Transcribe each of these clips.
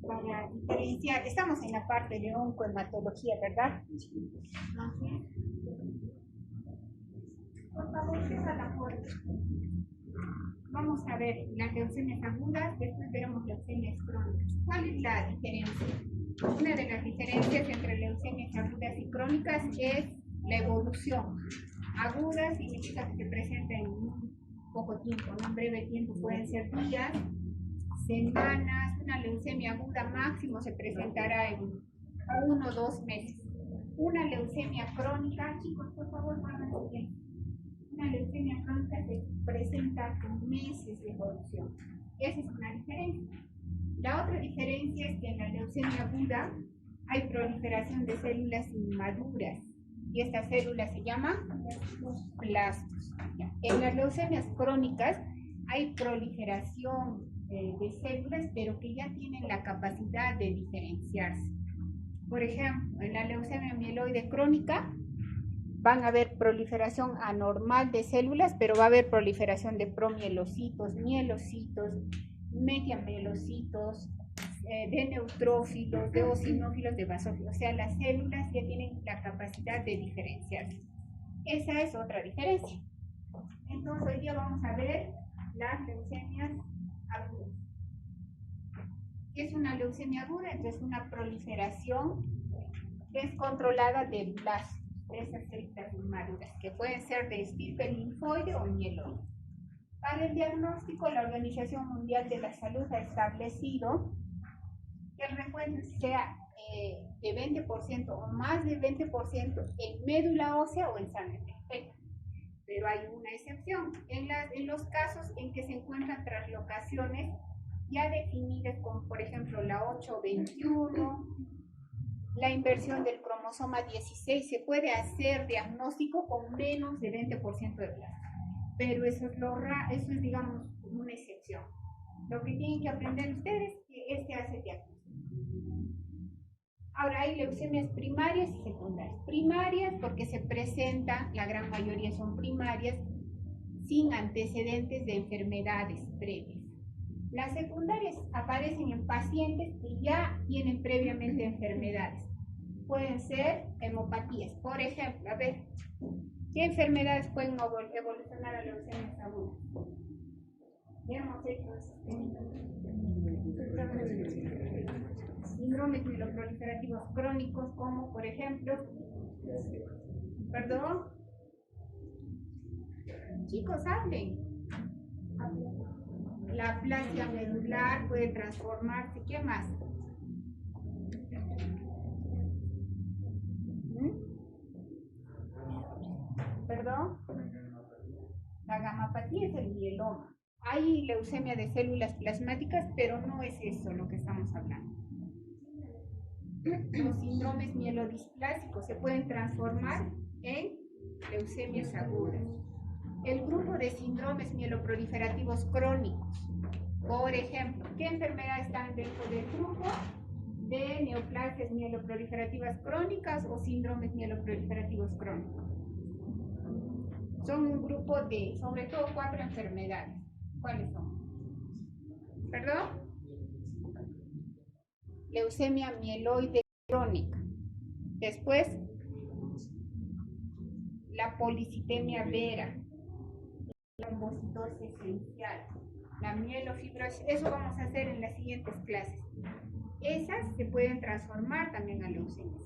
para diferenciar, estamos en la parte de oncohematología, ¿verdad? Por favor, cierra la puerta. Vamos a ver las leucemias agudas, después veremos leucemias crónicas. ¿Cuál es la diferencia? Una de las diferencias entre leucemias agudas y crónicas es la evolución. Aguda significa que se presenta en un poco tiempo, en un breve tiempo, pueden ser días, semanas. Una leucemia aguda máximo se presentará en 1 o 2 meses. Una leucemia crónica, chicos, por favor, háganlo bien. Una leucemia crónica se presenta con meses de evolución. Esa es una diferencia. La otra diferencia es que en la leucemia aguda hay proliferación de células inmaduras y estas células se llaman blastos. En las leucemias crónicas hay proliferación de células, pero que ya tienen la capacidad de diferenciarse. Por ejemplo, en la leucemia mieloide crónica van a haber proliferación anormal de células, pero va a haber proliferación de promielocitos, mielocitos, mediamielocitos, de neutrófilos, de eosinófilos, de basófilos. O sea, las células ya tienen la capacidad de diferenciarse. Esa es otra diferencia. Entonces, hoy día vamos a ver las leucemias agudas. ¿Qué es una leucemia aguda? Entonces, una proliferación descontrolada de blastos, de esas células inmaduras, que pueden ser de estirpe linfoide o mieloide. Para el diagnóstico, la Organización Mundial de la Salud ha establecido que el recuento sea de 20% o más de 20% en médula ósea o en sangre perfecta. Pero hay una excepción, en los casos en que se encuentran translocaciones ya definidas, como por ejemplo la 821, la inversión del cromosoma 16, se puede hacer diagnóstico con menos de 20% de plasma. Pero eso es, digamos, una excepción. Lo que tienen que aprender ustedes es que este hace diagnóstico. Ahora hay leucemias primarias y secundarias. Primarias porque se presentan, la gran mayoría son primarias, sin antecedentes de enfermedades previas. Las secundarias aparecen en pacientes que ya tienen previamente enfermedades. Pueden ser hemopatías. Por ejemplo, a ver, ¿qué enfermedades pueden evolucionar a leucemias agudas? Ya hemos hecho síndromes mieloproliferativos crónicos, como por ejemplo, perdón, chicos, hablen. La aplasia medular puede transformarse. ¿Qué más? ¿Perdón? La gamapatía es el mieloma. Hay leucemia de células plasmáticas, pero no es eso lo que estamos hablando. Los síndromes mielodisplásicos se pueden transformar en leucemias agudas. El grupo de síndromes mieloproliferativos crónicos, por ejemplo, ¿qué enfermedades están dentro del grupo de neoplasias mieloproliferativas crónicas o síndromes mieloproliferativos crónicos? Son un grupo de, sobre todo, 4 enfermedades. ¿Cuáles son? ¿Perdón? Leucemia mieloide crónica. Después, la policitemia vera, la trombocitosis esencial, la mielofibrosis. Eso vamos a hacer en las siguientes clases. Esas se pueden transformar también a leucemias.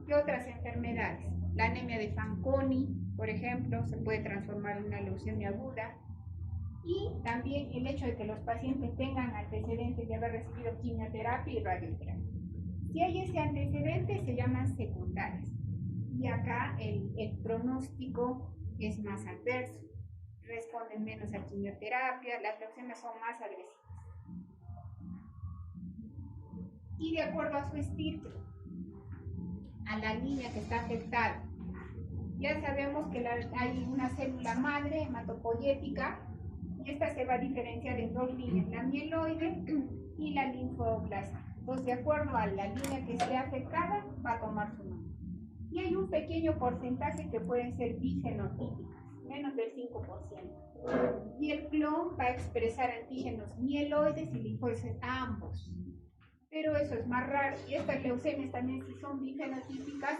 ¿Qué otras enfermedades? La anemia de Fanconi, por ejemplo, se puede transformar en una leucemia aguda. Y también el hecho de que los pacientes tengan antecedentes de haber recibido quimioterapia y radioterapia. Si hay ese antecedente, se llaman secundarias. Y acá el pronóstico es más adverso. Responden menos a quimioterapia, las leucemias son más agresivas. Y de acuerdo a su estirpe, a la niña que está afectada, ya sabemos que hay una célula madre hematopoyética, y esta se va a diferenciar en 2 líneas, la mieloide y la linfoblástica. Entonces, de acuerdo a la línea que esté afectada, va a tomar su nombre. Y hay un pequeño porcentaje que pueden ser bigenotípicas, menos del 5%. Y el clon va a expresar antígenos mieloides y linfoides, ambos. pero eso es más raro. Y estas leucemias también, si son bifenotípicas,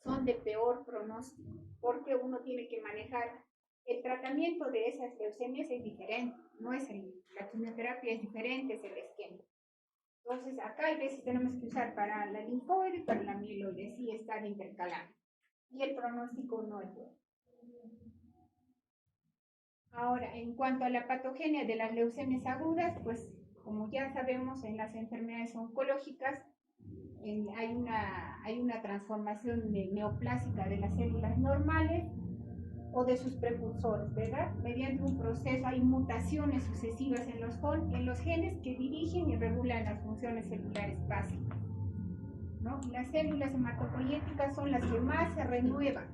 son de peor pronóstico, porque uno tiene que manejar el tratamiento de esas leucemias es diferente, no es la quimioterapia es diferente, es el esquema. Entonces, acá hay veces tenemos que usar para la linfoide y para la mieloide, sí están intercalando. Y el pronóstico no es bueno. Ahora, en cuanto a la patogenia de las leucemias agudas, pues como ya sabemos en las enfermedades oncológicas hay una transformación neoplásica de las células normales o de sus precursores, ¿verdad? Mediante un proceso, hay mutaciones sucesivas en los genes que dirigen y regulan las funciones celulares básicas, ¿no? Las células hematopoyéticas son las que más se renuevan,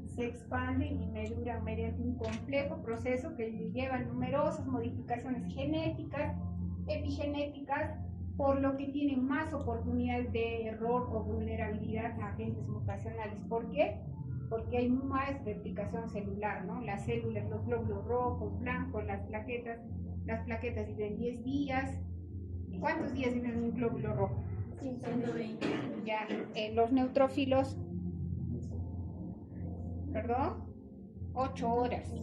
se expanden y maduran mediante un complejo proceso que lleva numerosas modificaciones genéticas, epigenéticas, por lo que tienen más oportunidades de error o vulnerabilidad a agentes mutacionales. ¿Por qué? Porque hay más replicación celular, ¿no? Las células, los glóbulos rojos, blancos, las plaquetas viven 10 días. ¿Cuántos días viven un glóbulo rojo? 120. Ya, los neutrófilos, perdón, 8 horas.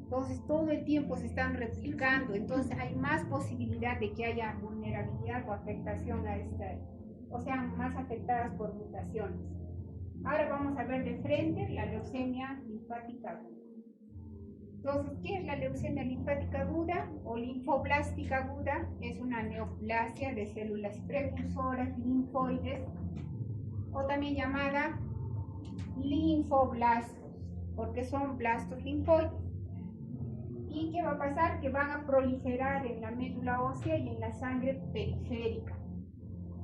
Entonces, todo el tiempo se están replicando, entonces hay más posibilidad de que haya vulnerabilidad o afectación a esta, o sea, más afectadas por mutaciones. Ahora vamos a ver de frente la leucemia linfática aguda. Entonces, ¿qué es la leucemia linfática aguda o linfoblástica aguda? Es una neoplasia de células precursoras linfoides, o también llamada linfoblastos, porque son blastos linfoides. ¿Y qué va a pasar? Que van a proliferar en la médula ósea y en la sangre periférica,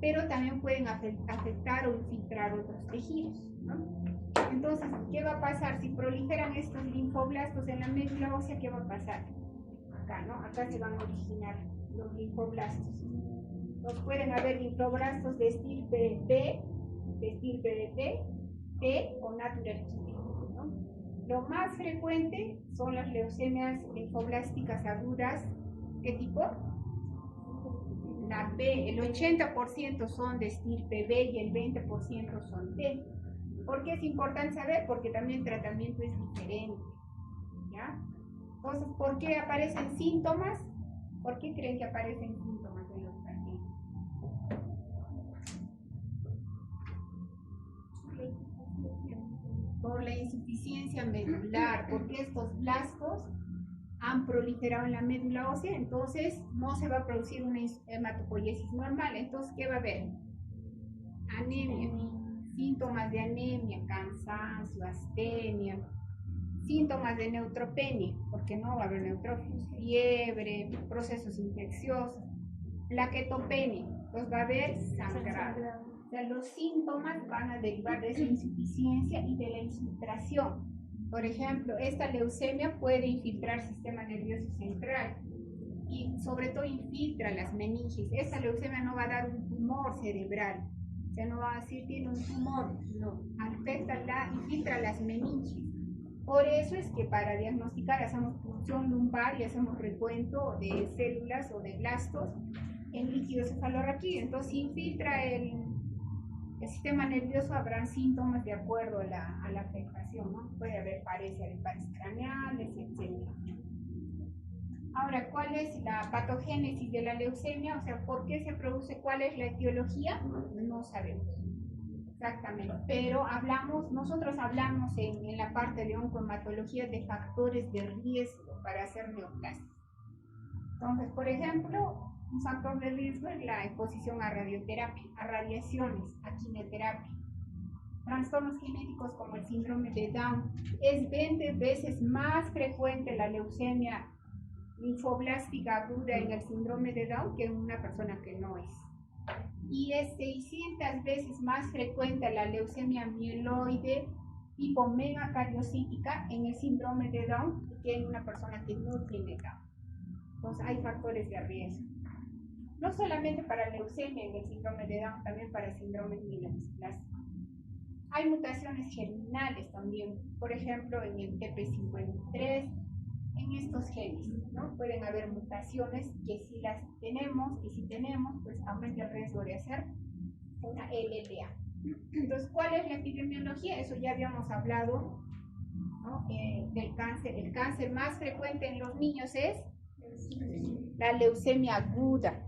pero también pueden afectar o infiltrar otros tejidos, ¿no? Entonces, ¿qué va a pasar? Si proliferan estos linfoblastos en la médula ósea, ¿qué va a pasar? Acá, ¿no? Acá se van a originar los linfoblastos. Entonces, pueden haber linfoblastos de estirpe B, de estirpe T, T o natural killer, ¿no? Lo más frecuente son las leucemias linfoblásticas agudas. ¿Qué tipo? La B, el 80% son de estirpe B y el 20% son T. ¿Por qué es importante saber? Porque también el tratamiento es diferente, ¿ya? Entonces, ¿por qué aparecen síntomas? ¿Por qué creen que aparecen síntomas en los pacientes? Por la insuficiencia medular, porque estos blastos han proliferado en la médula ósea, entonces no se va a producir una hematopoiesis normal. Entonces, ¿qué va a haber? Anemia, síntomas de anemia, cansancio, astenia, síntomas de neutropenia, porque no va a haber neutrófilos, fiebre, procesos infecciosos, plaquetopenia, entonces va a haber sangrado. O sea, los síntomas van a derivar de esa insuficiencia y de la infiltración. Por ejemplo, esta leucemia puede infiltrar el sistema nervioso central y sobre todo infiltra las meninges. Esta leucemia no va a dar un tumor cerebral, o sea, no va a decir tiene un tumor, no, infiltra las meninges. Por eso es que para diagnosticar hacemos punción lumbar y hacemos recuento de células o de blastos en líquido cefalorraquídeo. Entonces, si infiltra el sistema nervioso, habrán síntomas de acuerdo a la afectación, ¿no? Puede haber paresia de pares craneales, etc. Ahora, ¿cuál es la patogénesis de la leucemia? O sea, ¿por qué se produce? ¿Cuál es la etiología? No sabemos exactamente, pero nosotros hablamos en la parte de oncohematología de factores de riesgo para hacer neoplasias. Entonces, por ejemplo, un factor de riesgo es la exposición a radioterapia, a radiaciones, a quimioterapia. Trastornos genéticos como el síndrome de Down. Es 20 veces más frecuente la leucemia linfoblástica aguda en el síndrome de Down que en una persona que no es. Y es 600 veces más frecuente la leucemia mieloide tipo megacariocítica en el síndrome de Down que en una persona que no tiene Down. Entonces hay factores de riesgo. No solamente para leucemia en el síndrome de Down, también para síndromes mielodisplásico. Hay mutaciones germinales también, por ejemplo en el TP53, en estos genes, ¿no? Pueden haber mutaciones que si las tenemos, y si tenemos, pues aumenta el riesgo riesgo de hacer una LLA. Entonces, ¿cuál es la epidemiología? Eso ya habíamos hablado, ¿no? Del cáncer. El cáncer más frecuente en los niños es la leucemia aguda.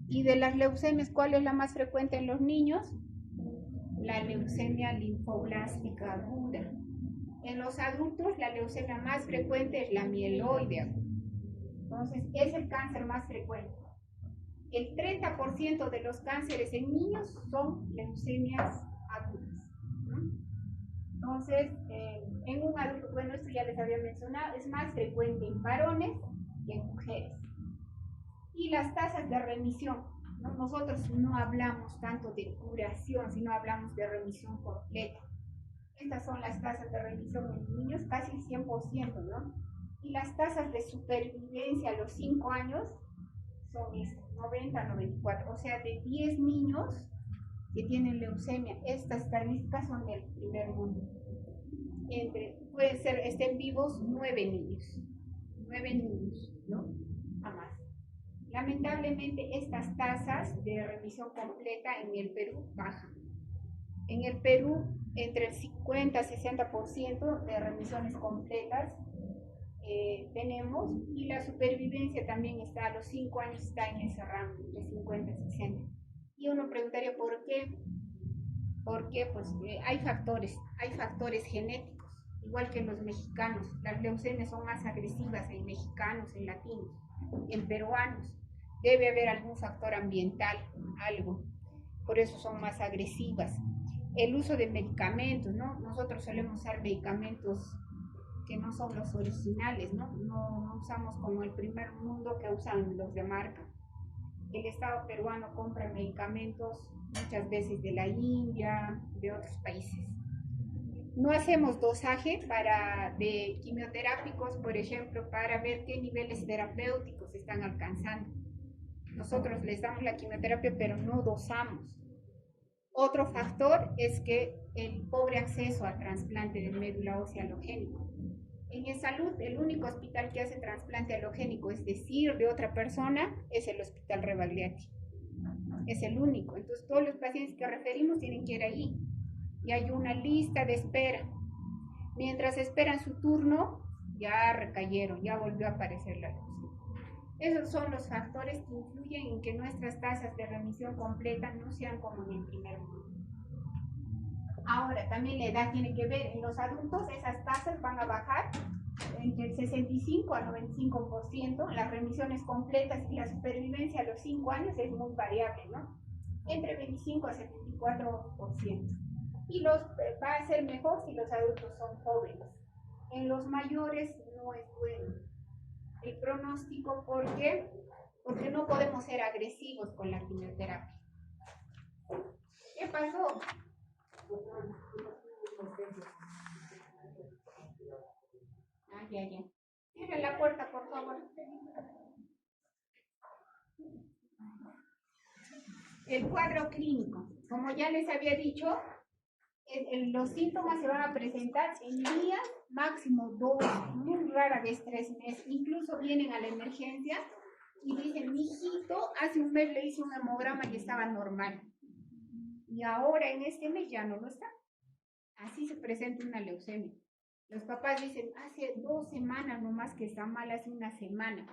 Y de las leucemias, ¿cuál es la más frecuente en los niños? La leucemia linfoblástica aguda. En los adultos, la leucemia más frecuente es la mieloide aguda. Entonces, es el cáncer más frecuente. El 30% de los cánceres en niños son leucemias agudas, ¿no? Entonces, en un adulto, bueno, esto ya les había mencionado, es más frecuente en varones que en mujeres. Y las tasas de remisión, ¿no? Nosotros no hablamos tanto de curación, sino hablamos de remisión completa. Estas son las tasas de remisión en niños, casi el 100%, ¿no? Y las tasas de supervivencia a los 5 años son 90-94, o sea, de 10 niños que tienen leucemia, estas estadísticas son del primer mundo. Pueden ser, estén vivos 9 niños, ¿no? A más. Lamentablemente, estas tasas de remisión completa en el Perú bajan. En el Perú, entre el 50-60% de remisiones completas tenemos, y la supervivencia también está a los 5 años, está en ese rango, de 50 y 60. Y uno preguntaría por qué. Porque pues, hay factores genéticos, igual que en los mexicanos. Las leucemias son más agresivas en mexicanos, en latinos, en peruanos. Debe haber algún factor ambiental, algo, por eso son más agresivas. El uso de medicamentos, ¿no? Nosotros solemos usar medicamentos que no son los originales, ¿no? No usamos como el primer mundo que usan los de marca. El Estado peruano compra medicamentos muchas veces de la India, de otros países. No hacemos dosaje de quimioterápicos, por ejemplo, para ver qué niveles terapéuticos están alcanzando. Nosotros les damos la quimioterapia, pero no dosamos. Otro factor es que el pobre acceso al trasplante de médula ósea halogénico. En E-Salud, el único hospital que hace trasplante halogénico, es decir, de otra persona, es el Hospital Rebagliati. Es el único. Entonces, todos los pacientes que referimos tienen que ir ahí. Y hay una lista de espera. Mientras esperan su turno, ya recayeron, ya volvió a aparecer la leucemia. Esos son los factores que influyen en que nuestras tasas de remisión completa no sean como en el primer mundo. Ahora, también la edad tiene que ver. En los adultos esas tasas van a bajar entre el 65 a 95%. Las remisiones completas y la supervivencia a los 5 años es muy variable, ¿no? Entre 25 a 74%. Y va a ser mejor si los adultos son jóvenes. En los mayores no es bueno el pronóstico. ¿Por qué? Porque no podemos ser agresivos con la quimioterapia. ¿Qué pasó? Ya. Cierra la puerta, por favor. El cuadro clínico. Como ya les había dicho, los síntomas se van a presentar en días, máximo 2, muy rara vez 3 meses. Incluso vienen a la emergencia y dicen: mi hijito, hace un mes le hice un hemograma y estaba normal. Y ahora en este mes ya no lo está. Así se presenta una leucemia. Los papás dicen: hace 2 semanas nomás que está mal, hace una semana.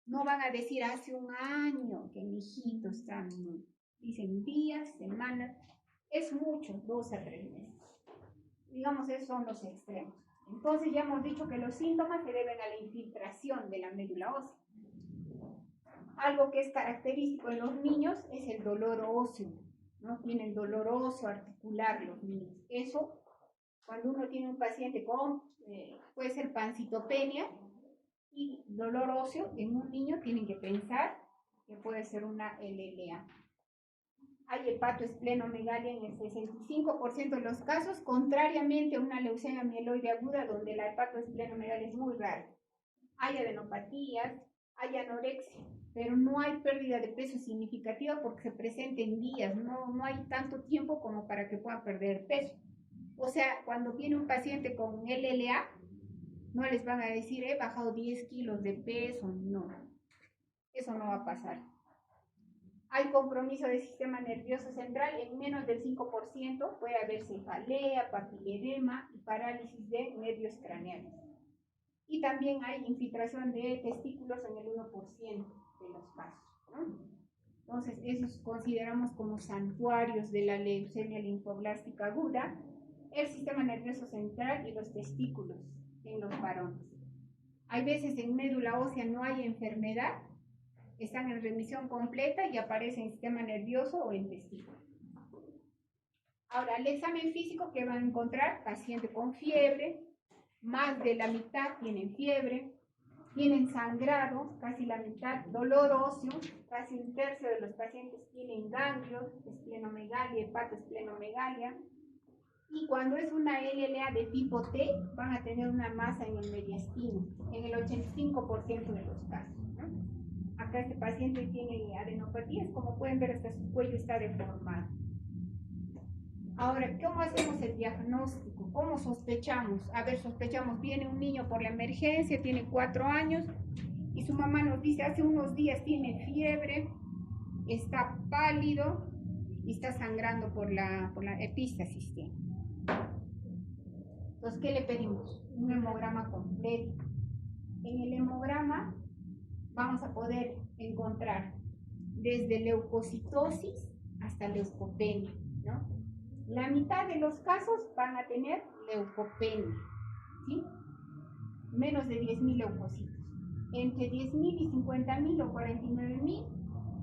No van a decir hace un año que mi hijito está mal. Dicen días, semanas. Es mucho, 2 a 3 meses. Digamos, esos son los extremos. Entonces ya hemos dicho que los síntomas se deben a la infiltración de la médula ósea. Algo que es característico de los niños es el dolor óseo, ¿no? Tienen dolor óseo articular los niños. Eso, cuando uno tiene un paciente con, puede ser pancitopenia y dolor óseo en un niño, tienen que pensar que puede ser una LLA. Hay hepatoesplenomegalia en el 65% de los casos, contrariamente a una leucemia mieloide aguda, donde la hepatoesplenomegalia es muy rara. Hay adenopatías, hay anorexia, pero no hay pérdida de peso significativa porque se presenta en días, no hay tanto tiempo como para que puedan perder peso. O sea, cuando viene un paciente con LLA, no les van a decir: he bajado 10 kilos de peso, no, eso no va a pasar. Hay compromiso del sistema nervioso central en menos del 5%, puede haber cefalea, papiledema y parálisis de nervios craneales. Y también hay infiltración de testículos en el 1% de los casos, ¿no? Entonces, esos consideramos como santuarios de la leucemia linfoblástica aguda, el sistema nervioso central y los testículos en los varones. Hay veces en médula ósea no hay enfermedad, están en remisión completa y aparece en sistema nervioso o en testículo. Ahora, el examen físico que van a encontrar, paciente con fiebre, más de la mitad tienen fiebre, tienen sangrado, casi la mitad, dolor óseo, casi un tercio de los pacientes tienen ganglios, esplenomegalia, hepatoesplenomegalia, y cuando es una LLA de tipo T, van a tener una masa en el mediastino, en el 85% de los casos, ¿no? Acá este paciente tiene adenopatías, como pueden ver, hasta su cuello está deformado. Ahora, ¿cómo hacemos el diagnóstico? ¿Cómo sospechamos? A ver, sospechamos, viene un niño por la emergencia, tiene 4 años, y su mamá nos dice, hace unos días tiene fiebre, está pálido y está sangrando por la epístasis. Entonces, ¿qué le pedimos? Un hemograma completo. En el hemograma vamos a poder encontrar desde leucocitosis hasta leucopenia, ¿no? La mitad de los casos van a tener leucopenia, ¿sí? Menos de 10.000 leucocitos. Entre 10.000 y 50.000 o 49.000,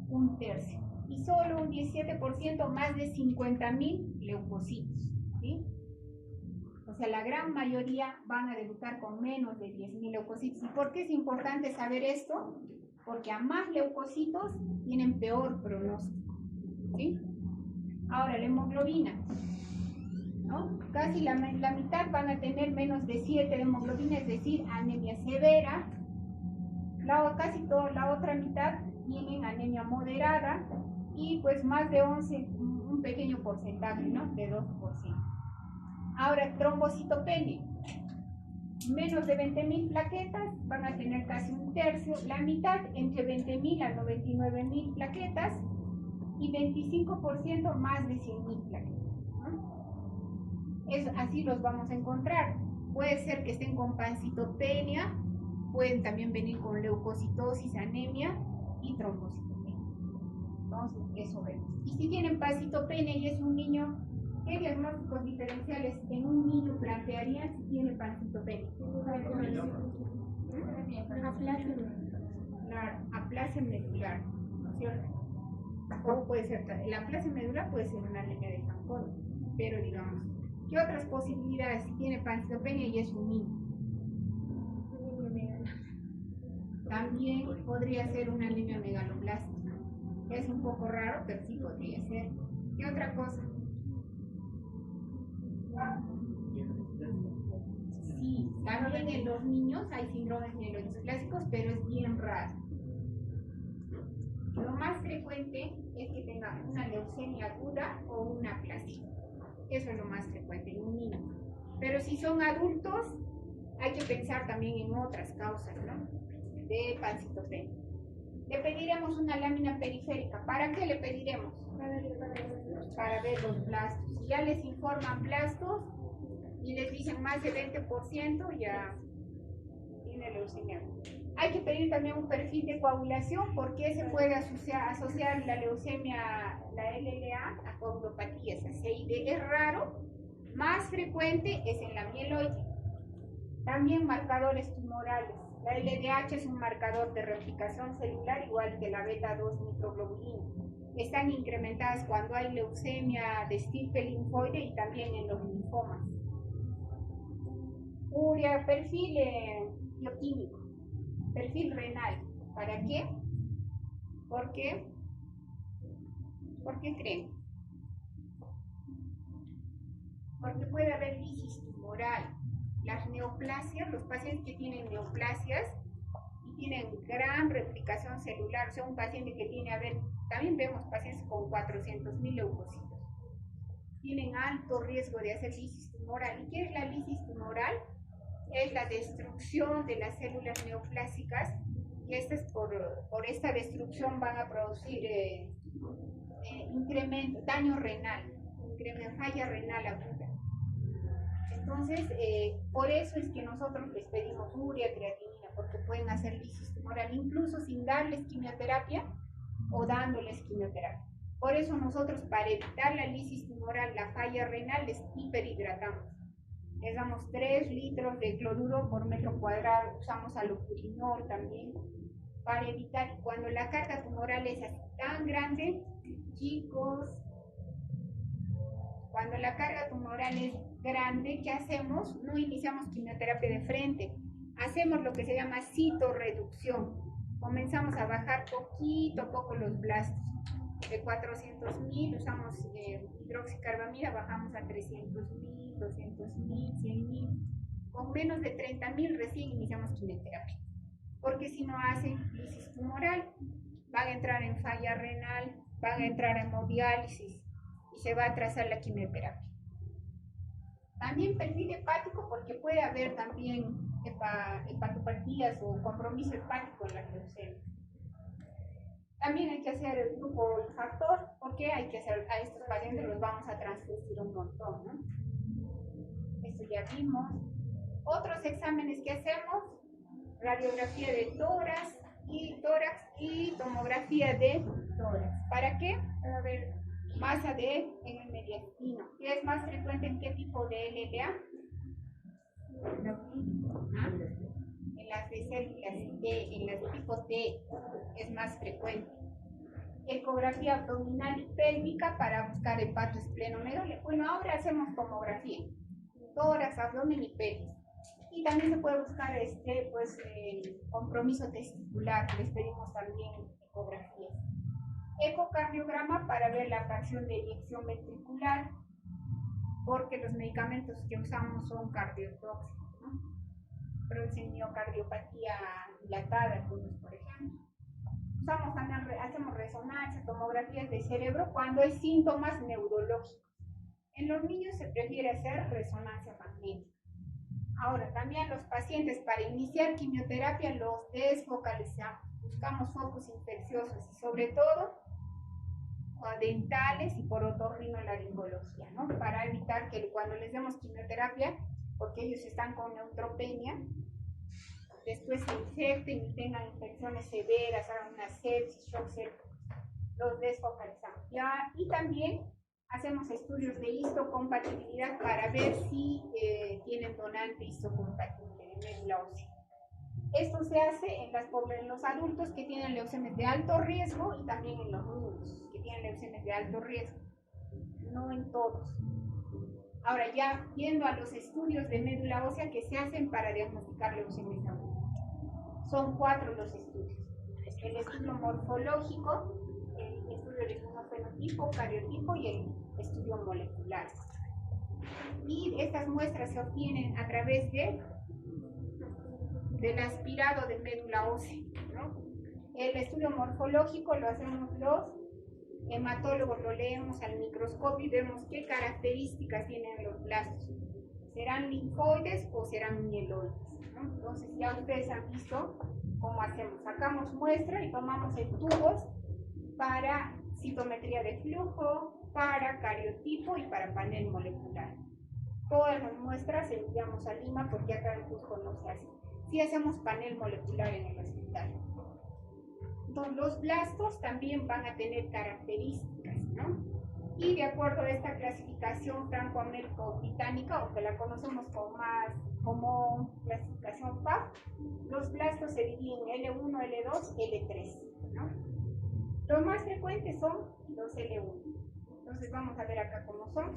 un tercio. Y solo un 17% más de 50.000 leucocitos, ¿sí? O sea, la gran mayoría van a debutar con menos de 10.000 leucocitos. ¿Y por qué es importante saber esto? Porque a más leucocitos tienen peor pronóstico, ¿sí? Ahora, la hemoglobina, ¿no? Casi la mitad van a tener menos de 7 de hemoglobina, es decir, anemia severa. Casi toda la otra mitad tienen anemia moderada y pues más de 11, un pequeño porcentaje, ¿no? De 2%. Ahora, trombocitopenia. Menos de 20.000 plaquetas van a tener casi un tercio, la mitad entre 20.000 a 99.000 plaquetas y 25% más de 100.000 plaquetas, ¿no? Así los vamos a encontrar. Puede ser que estén con pancitopenia, pueden también venir con leucocitosis, anemia y trombocitopenia. Entonces, eso vemos. Y si tienen pancitopenia y es un niño, ¿qué diagnósticos diferenciales en un niño plantearían si tiene pancitopenia? Aplasia medular, ¿no es cierto? O puede ser, la aplasia medular puede ser una anemia de Fanconi, pero digamos, ¿qué otras posibilidades si tiene pancitopenia y es un niño? También podría ser una anemia megaloblástica. Es un poco raro, pero sí podría ser. ¿Qué otra cosa? Sí, también en los niños hay síndromes mielodisplasicos, pero es bien raro. Lo más frecuente es que tenga una leucemia aguda o una aplasia. Eso es lo más frecuente en un niño. Pero si son adultos, hay que pensar también en otras causas, ¿no? De pancitopenia. Le pediremos una lámina periférica. ¿Para qué le pediremos? Para ver los blastos. Si ya les informan blastos y les dicen más del 20%, ya tiene leucemia. Hay que pedir también un perfil de coagulación porque se puede asociar la leucemia, la LLA, a coagulopatías, a CID. Es raro, más frecuente es en la mieloide. También marcadores tumorales. La LDH es un marcador de replicación celular igual que la beta-2 microglobulina. Están incrementadas cuando hay leucemia de estirpe linfoide y también en los linfomas. Urea, perfil bioquímico, perfil renal. ¿Para qué? ¿Por qué? ¿Por qué creen? Porque puede haber lisis tumoral. Las neoplasias, los pacientes que tienen neoplasias y tienen gran replicación celular, o sea, un paciente que tiene, también vemos pacientes con 400.000 leucocitos, tienen alto riesgo de hacer lisis tumoral. ¿Y qué es la lisis tumoral? Es la destrucción de las células neoplásicas y estas por esta destrucción van a producir incremento, daño renal, falla renal aguda. Entonces, por eso es que nosotros les pedimos urea, creatinina, porque pueden hacer lisis tumoral incluso sin darles quimioterapia o dándoles quimioterapia. Por eso nosotros, para evitar la lisis tumoral, la falla renal, les hiperhidratamos. Les damos 3 litros de cloruro por metro cuadrado, usamos alopurinol también, para evitar cuando la carga tumoral es así tan grande, chicos, cuando la carga tumoral es grande, ¿qué hacemos? No iniciamos quimioterapia de frente, hacemos lo que se llama citorreducción. Comenzamos a bajar poquito a poco los blastos. De 400.000 usamos hidroxicarbamida, bajamos a 300.000, 200.000, 100.000. Con menos de 30.000 recién iniciamos quimioterapia. Porque si no hacen lisis tumoral, van a entrar en falla renal, van a entrar en hemodiálisis y se va a atrasar la quimioterapia. También perfil hepático, porque puede haber también hepatopatías o compromiso hepático en la leucemia. También hay que hacer el grupo factor, porque hay que hacer, a estos pacientes los vamos a transducir un montón, ¿no? Esto ya vimos. Otros exámenes que hacemos, radiografía de tórax y tomografía de tórax. ¿Para qué? Para ver masa D en el mediastino. ¿Qué es más frecuente en qué tipo de LDA? En las de células D, en los tipos D es más frecuente. Ecografía abdominal y pélvica para buscar hepatoesplenomegalia. Bueno, ahora hacemos tomografía, tórax, abdomen y pelvis. Y también se puede buscar compromiso testicular, les pedimos también ecografías. Ecocardiograma para ver la fracción de eyección ventricular, porque los medicamentos que usamos son cardiotóxicos, ¿no? Producen miocardiopatía dilatada, algunos, por ejemplo. Usamos también, hacemos resonancia, tomografías de cerebro cuando hay síntomas neurológicos. En los niños se prefiere hacer resonancia magnética. Ahora, también los pacientes, para iniciar quimioterapia, los desfocalizamos. Buscamos focos infecciosos y sobre todo dentales y por otorrinolaringología, ¿no? Para evitar que cuando les demos quimioterapia, porque ellos están con neutropenia, después se infecten y tengan infecciones severas, hagan una sepsis, shock séptico, los desfocalizamos. ¿Ya? Y también hacemos estudios de histocompatibilidad para ver si tienen donante histocompatible de médula ósea. Esto se hace en los adultos que tienen leucemias de alto riesgo y también en los niños que tienen leucemias de alto riesgo, no en todos. Ahora, ya yendo a los estudios de médula ósea que se hacen para diagnosticar leucemias agudas. Son 4 los estudios. El estudio morfológico, el estudio de fenotipo, cariotipo y el estudio molecular. Y estas muestras se obtienen a través del aspirado de médula ósea, ¿no? El estudio morfológico lo hacemos los hematólogos, lo leemos al microscopio y vemos qué características tienen los blastos. ¿Serán linfoides o serán mieloides? ¿No? Entonces ya ustedes han visto cómo hacemos. Sacamos muestra y tomamos en tubos para citometría de flujo, para cariotipo y para panel molecular. Todas las muestras enviamos a Lima porque acá en Cusco no se hace. Sí hacemos panel molecular en el hospital. Entonces, los blastos también van a tener características, ¿no? Y de acuerdo a esta clasificación franco-américo-británica, o que la conocemos como clasificación PAP, los blastos se dividen en L1, L2, L3, ¿no? Los más frecuentes son los L1. Entonces vamos a ver acá cómo son.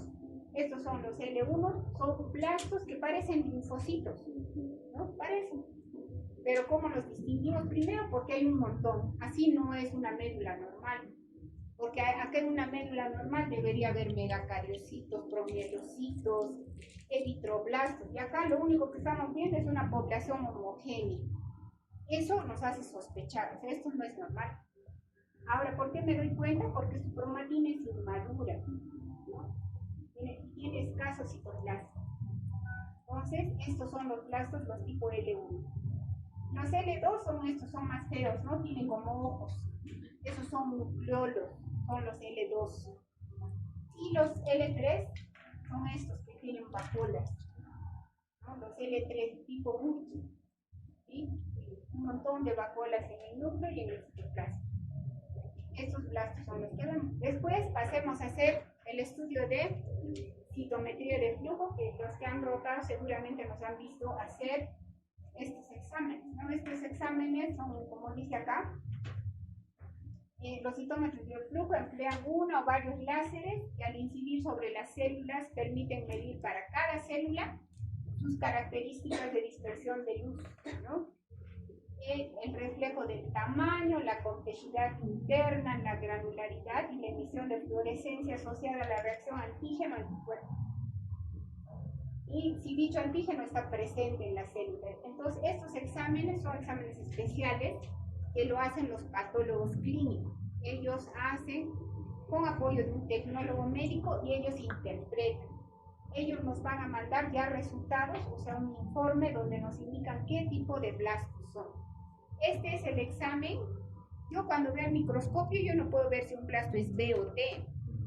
Estos son los L1, son blastos que parecen linfocitos, ¿no? Parecen. Pero ¿cómo los distinguimos? Primero porque hay un montón. Así no es una médula normal. Porque acá en una médula normal debería haber megacariocitos, promielocitos, eritroblastos. Y acá lo único que estamos viendo es una población homogénea. Eso nos hace sospechar. O sea, esto no es normal. Ahora, ¿por qué me doy cuenta? Porque su cromatina es inmadura, ¿no? Tiene escaso citoplasma. Entonces, estos son los blastos, los tipo L1. Los L2 son estos, son más feos, ¿no? Tienen como ojos. Esos son nucleolos, son los L2. Y los L3 son estos que tienen vacuolas, ¿no? Los L3 tipo multi, ¿sí? Un montón de vacuolas en el núcleo y en el citoplasma. Estos blastos son los que vemos. Después pasemos a hacer el estudio de citometría de flujo, que los que han rotado seguramente nos han visto hacer estos exámenes, ¿no? Estos exámenes son, como dice acá, los citómetros de flujo emplean uno o varios láseres que al incidir sobre las células permiten medir para cada célula sus características de dispersión de luz, ¿no? El reflejo del tamaño, la complejidad interna, la granularidad y la emisión de fluorescencia asociada a la reacción antígeno-anticuerpo. Y si dicho antígeno está presente en la célula. Entonces, estos exámenes son exámenes especiales que lo hacen los patólogos clínicos. Ellos hacen con apoyo de un tecnólogo médico y ellos interpretan. Ellos nos van a mandar ya resultados, o sea, un informe donde nos indican qué tipo de blastos son. Este es el examen. Yo cuando veo el microscopio, yo no puedo ver si un blasto es B o T.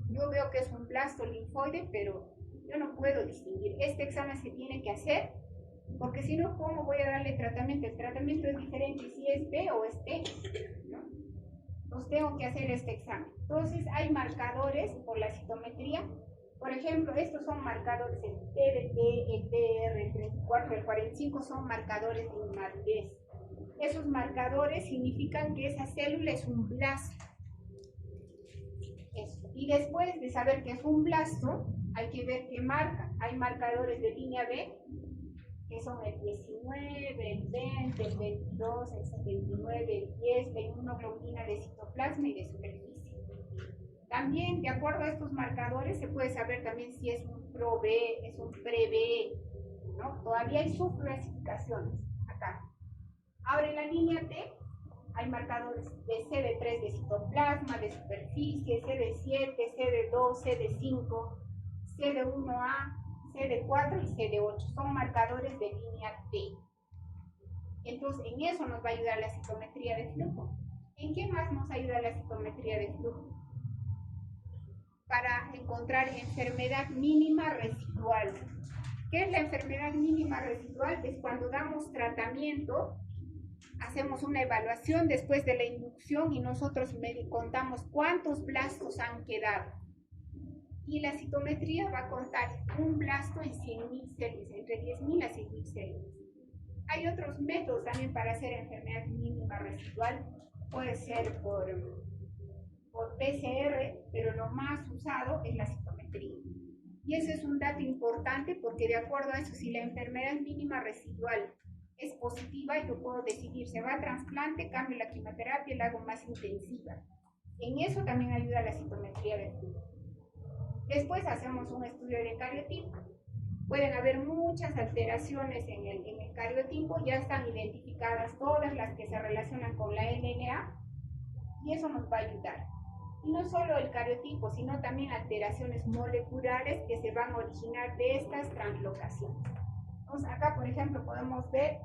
Yo veo que es un blasto linfoide, pero yo no puedo distinguir. Este examen se tiene que hacer, porque si no, ¿cómo voy a darle tratamiento? El tratamiento es diferente si es B o es T, ¿no? Entonces tengo que hacer este examen. Entonces hay marcadores por la citometría. Por ejemplo, estos son marcadores, el TDT, el TR, el 34, el 45 son marcadores de inmadurez. Esos marcadores significan que esa célula es un blasto. Eso. Y después de saber que es un blasto, hay que ver qué marca. Hay marcadores de línea B, que son el 19, el 20, el 22, el 79, el 10, la inmunoglobulina de citoplasma y de superficie. También, de acuerdo a estos marcadores, se puede saber también si es un pro-B, es un pre-B, ¿no? Todavía hay subclasificaciones acá. Ahora en la línea T hay marcadores de CD3 de citoplasma, de superficie, CD7, CD2, CD5, CD1A, CD4 y CD8. Son marcadores de línea T. Entonces, en eso nos va a ayudar la citometría de flujo. ¿En qué más nos ayuda la citometría de flujo? Para encontrar enfermedad mínima residual. ¿Qué es la enfermedad mínima residual? Es cuando damos tratamiento, hacemos una evaluación después de la inducción y nosotros contamos cuántos blastos han quedado. Y la citometría va a contar un blasto en 100.000 células, entre 10.000 a 100.000 células. Hay otros métodos también para hacer enfermedad mínima residual. Puede ser por PCR, pero lo más usado es la citometría. Y ese es un dato importante porque de acuerdo a eso, si la enfermedad mínima residual es positiva, yo puedo decidir, se va a trasplante, cambio la quimioterapia y la hago más intensiva. En eso también ayuda la citometría de flujo. Después hacemos un estudio de cariotipo. Pueden haber muchas alteraciones en el cariotipo, ya están identificadas todas las que se relacionan con la LLA y eso nos va a ayudar. Y no solo el cariotipo, sino también alteraciones moleculares que se van a originar de estas translocaciones. Entonces acá, por ejemplo, podemos ver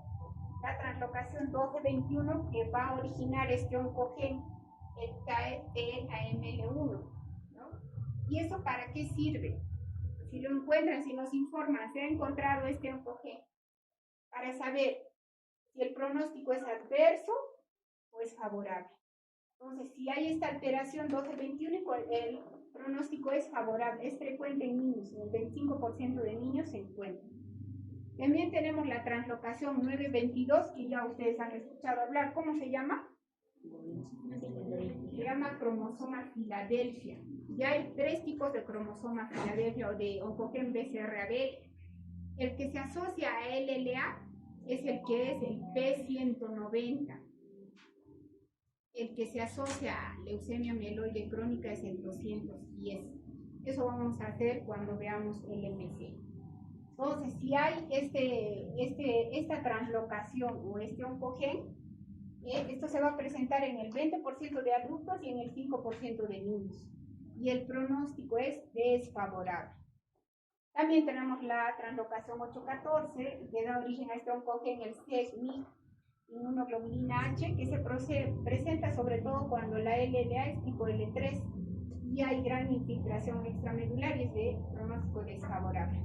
la translocación 1221 que va a originar este oncogen, el KTAML1, ¿no? ¿Y eso para qué sirve? Si lo encuentran, si nos informan, se ha encontrado este oncogen, para saber si el pronóstico es adverso o es favorable. Entonces, si hay esta alteración 1221, el pronóstico es favorable, es frecuente en niños, en el 25% de niños se encuentra. También tenemos la translocación 922, que ya ustedes han escuchado hablar. ¿Cómo se llama? Se llama cromosoma Filadelfia. Ya hay 3 tipos de cromosoma Filadelfia o de oncogen BCR-AB. El que se asocia a LLA es el que es el P190. El que se asocia a leucemia mieloide crónica es el 210. Eso vamos a hacer cuando veamos el MC. Entonces, si hay esta translocación o este oncogen, esto se va a presentar en el 20% de adultos y en el 5% de niños. Y el pronóstico es desfavorable. También tenemos la translocación 814, que da origen a este oncogen, el CESMI, inmunoglobulina H, que se presenta sobre todo cuando la LLA es tipo L3. y hay gran infiltración extramedular y es de pronóstico desfavorable.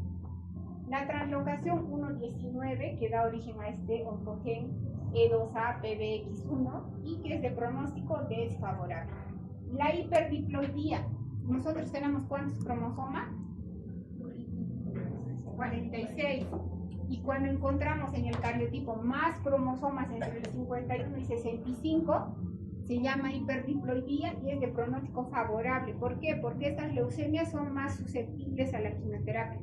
La translocación 1.19 que da origen a este oncogen E2A PBX1 y que es de pronóstico desfavorable. La hiperdiploidía, nosotros tenemos ¿cuántos cromosomas? 46. Y cuando encontramos en el cariotipo más cromosomas entre el 51 y 65, se llama hiperdiploidía y es de pronóstico favorable. ¿Por qué? Porque estas leucemias son más susceptibles a la quimioterapia,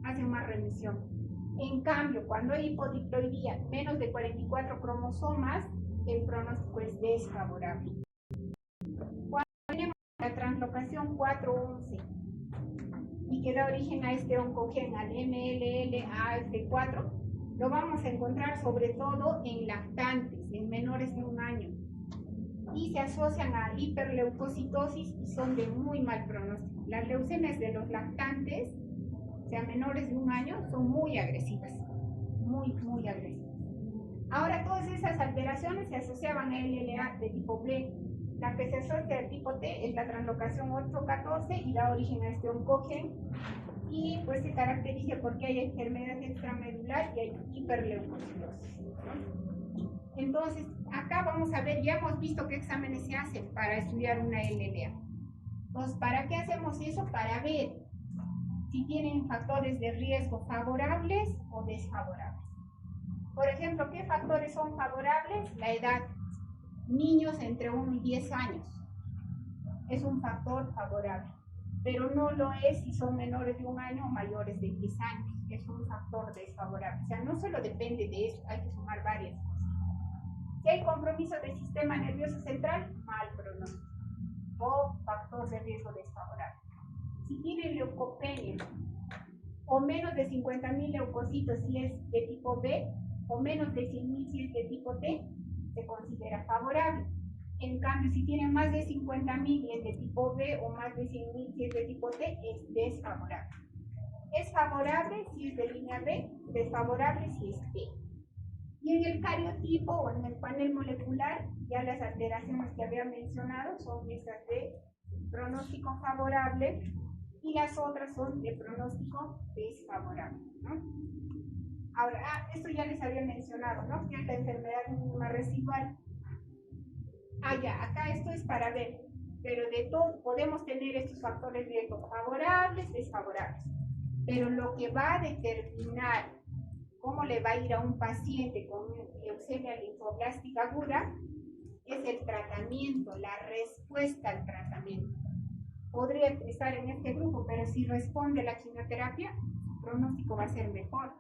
hacen más remisión. En cambio, cuando hay hipodiploidía, menos de 44 cromosomas, el pronóstico es desfavorable. Cuando tenemos la translocación 411 y que da origen a este oncogen, al MLL-AF4, lo vamos a encontrar sobre todo en lactantes, en menores de 1 año. Y se asocian a hiperleucocitosis y son de muy mal pronóstico. Las leucemias de los lactantes, o sea, menores de 1 año, son muy agresivas, muy agresivas. Ahora, todas esas alteraciones se asociaban a LLA de tipo B. La que se asocia al tipo T es la translocación 814 y da origen a este oncogen y pues se caracteriza porque hay enfermedad extramedular y hay hiperleucocitosis, ¿no? Entonces, acá vamos a ver, ya hemos visto qué exámenes se hacen para estudiar una LLA. Entonces, ¿para qué hacemos eso? Para ver si tienen factores de riesgo favorables o desfavorables. Por ejemplo, ¿qué factores son favorables? La edad. Niños entre 1 y 10 años es un factor favorable, pero no lo es si son menores de 1 año o mayores de 10 años. Es un factor desfavorable. O sea, no solo depende de eso, hay que sumar varias cosas. Si hay compromiso del sistema nervioso central, mal pronóstico o factor de riesgo desfavorable. Si tienen leucopenia o menos de 50.000 leucocitos si es de tipo B o menos de 100.000 si es de tipo T, se considera favorable. En cambio, si tienen más de 50.000 y es de tipo B o más de 100.000 si es de tipo T, es desfavorable. Es favorable si es de línea B, desfavorable si es T. Y en el cariotipo o en el panel molecular, ya las alteraciones que había mencionado son estas de pronóstico favorable y las otras son de pronóstico desfavorable, ¿no? Ahora, esto ya les había mencionado, ¿no? Que es la enfermedad mínima residual. Ya, acá esto es para ver, pero de todo podemos tener estos factores de riesgo favorables, desfavorables. Pero lo que va a determinar cómo le va a ir a un paciente con leucemia linfoblástica aguda es el tratamiento, la respuesta al tratamiento. Podría estar en este grupo, pero si responde la quimioterapia, el pronóstico va a ser mejor.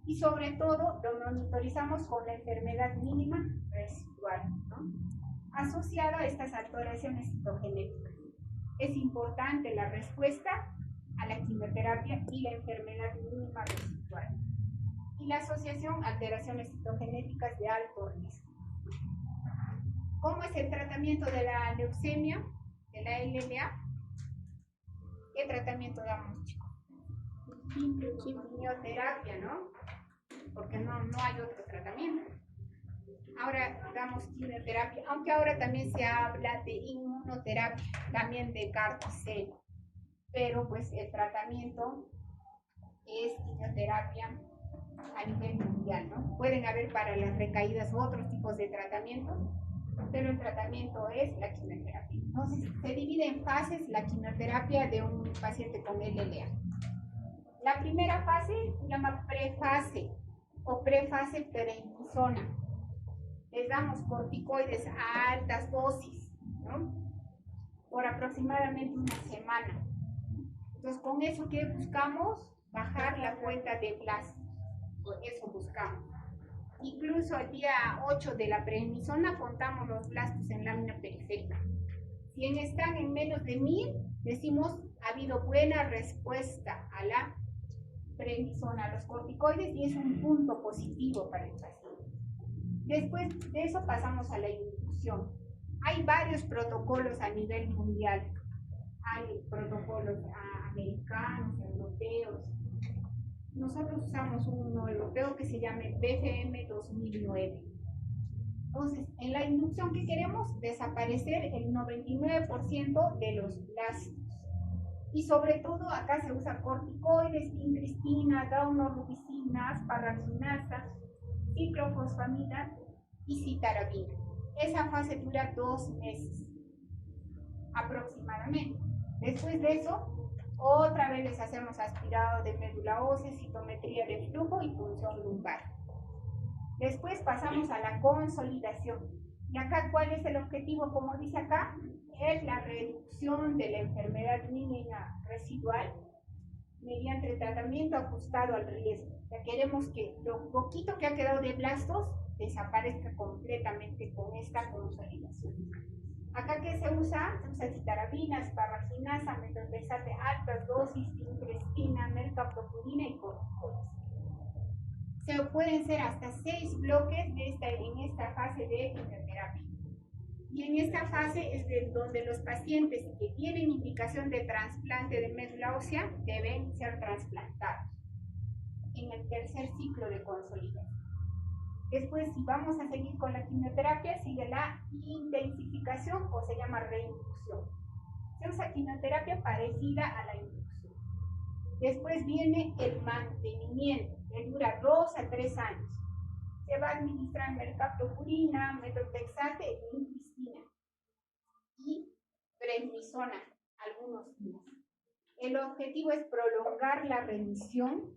Y sobre todo, lo monitorizamos con la enfermedad mínima residual, ¿no? Asociada a estas alteraciones citogenéticas. Es importante la respuesta a la quimioterapia y la enfermedad mínima residual. Y la asociación a alteraciones citogenéticas de alto riesgo. ¿Cómo es el tratamiento de la leucemia, de la LLA? ¿Qué tratamiento damos, chicos? Quimioterapia, ¿no? Porque no hay otro tratamiento. Ahora damos quimioterapia, aunque ahora también se habla de inmunoterapia, también de CAR-T, pero pues el tratamiento es quimioterapia a nivel mundial, ¿no? Pueden haber para las recaídas otros tipos de tratamientos, pero el tratamiento es la quimioterapia. Entonces, se divide en fases la quimioterapia de un paciente con LLA. La primera fase se llama prefase o prefase prednisona. Les damos corticoides a altas dosis, ¿no? Por aproximadamente 1 semana. Entonces, con eso, ¿qué buscamos? Bajar la cuenta de blastos. Por eso buscamos. Incluso al día 8 de la prednisona contamos los blastos en lámina periférica. Si están en menos de 1000, decimos ha habido buena respuesta a la prednisona, a los corticoides, y es un punto positivo para el paciente. Después de eso pasamos a la inducción. Hay varios protocolos a nivel mundial. Hay protocolos americanos, europeos. Nosotros usamos uno europeo que se llama BFM 2009. Entonces, en la inducción que queremos, desaparecer el 99% de los blastos. Y sobre todo, acá se usa corticoides, vincristina, daunorubicina, asparraginasa, ciclofosfamida y citarabina. Esa fase dura 2 meses aproximadamente. Después de eso, otra vez les hacemos aspirado de médula ósea, citometría de flujo y punción lumbar. Después pasamos a la consolidación. Y acá, ¿cuál es el objetivo? Como dice acá, es la reducción de la enfermedad mínima residual mediante el tratamiento ajustado al riesgo. Ya queremos que lo poquito que ha quedado de blastos desaparezca completamente con esta consolidación. Acá, ¿qué se usa? Se usa citarabina, asparraginasa, metotrexate, altas dosis, vincristina, mercaptopurina y corticoides. Se pueden ser hasta 6 bloques en esta fase de quimioterapia. Y en esta fase es donde los pacientes que tienen indicación de trasplante de médula ósea deben ser trasplantados en el tercer ciclo de consolidación. Después, si vamos a seguir con la quimioterapia, sigue la intensificación o se llama reinducción. Se usa quimioterapia parecida a la inducción. Después viene el mantenimiento, que dura 2 a 3 años. Se va a administrar mercaptopurina, metotrexate y vincristina y prednisona algunos días. El objetivo es prolongar la remisión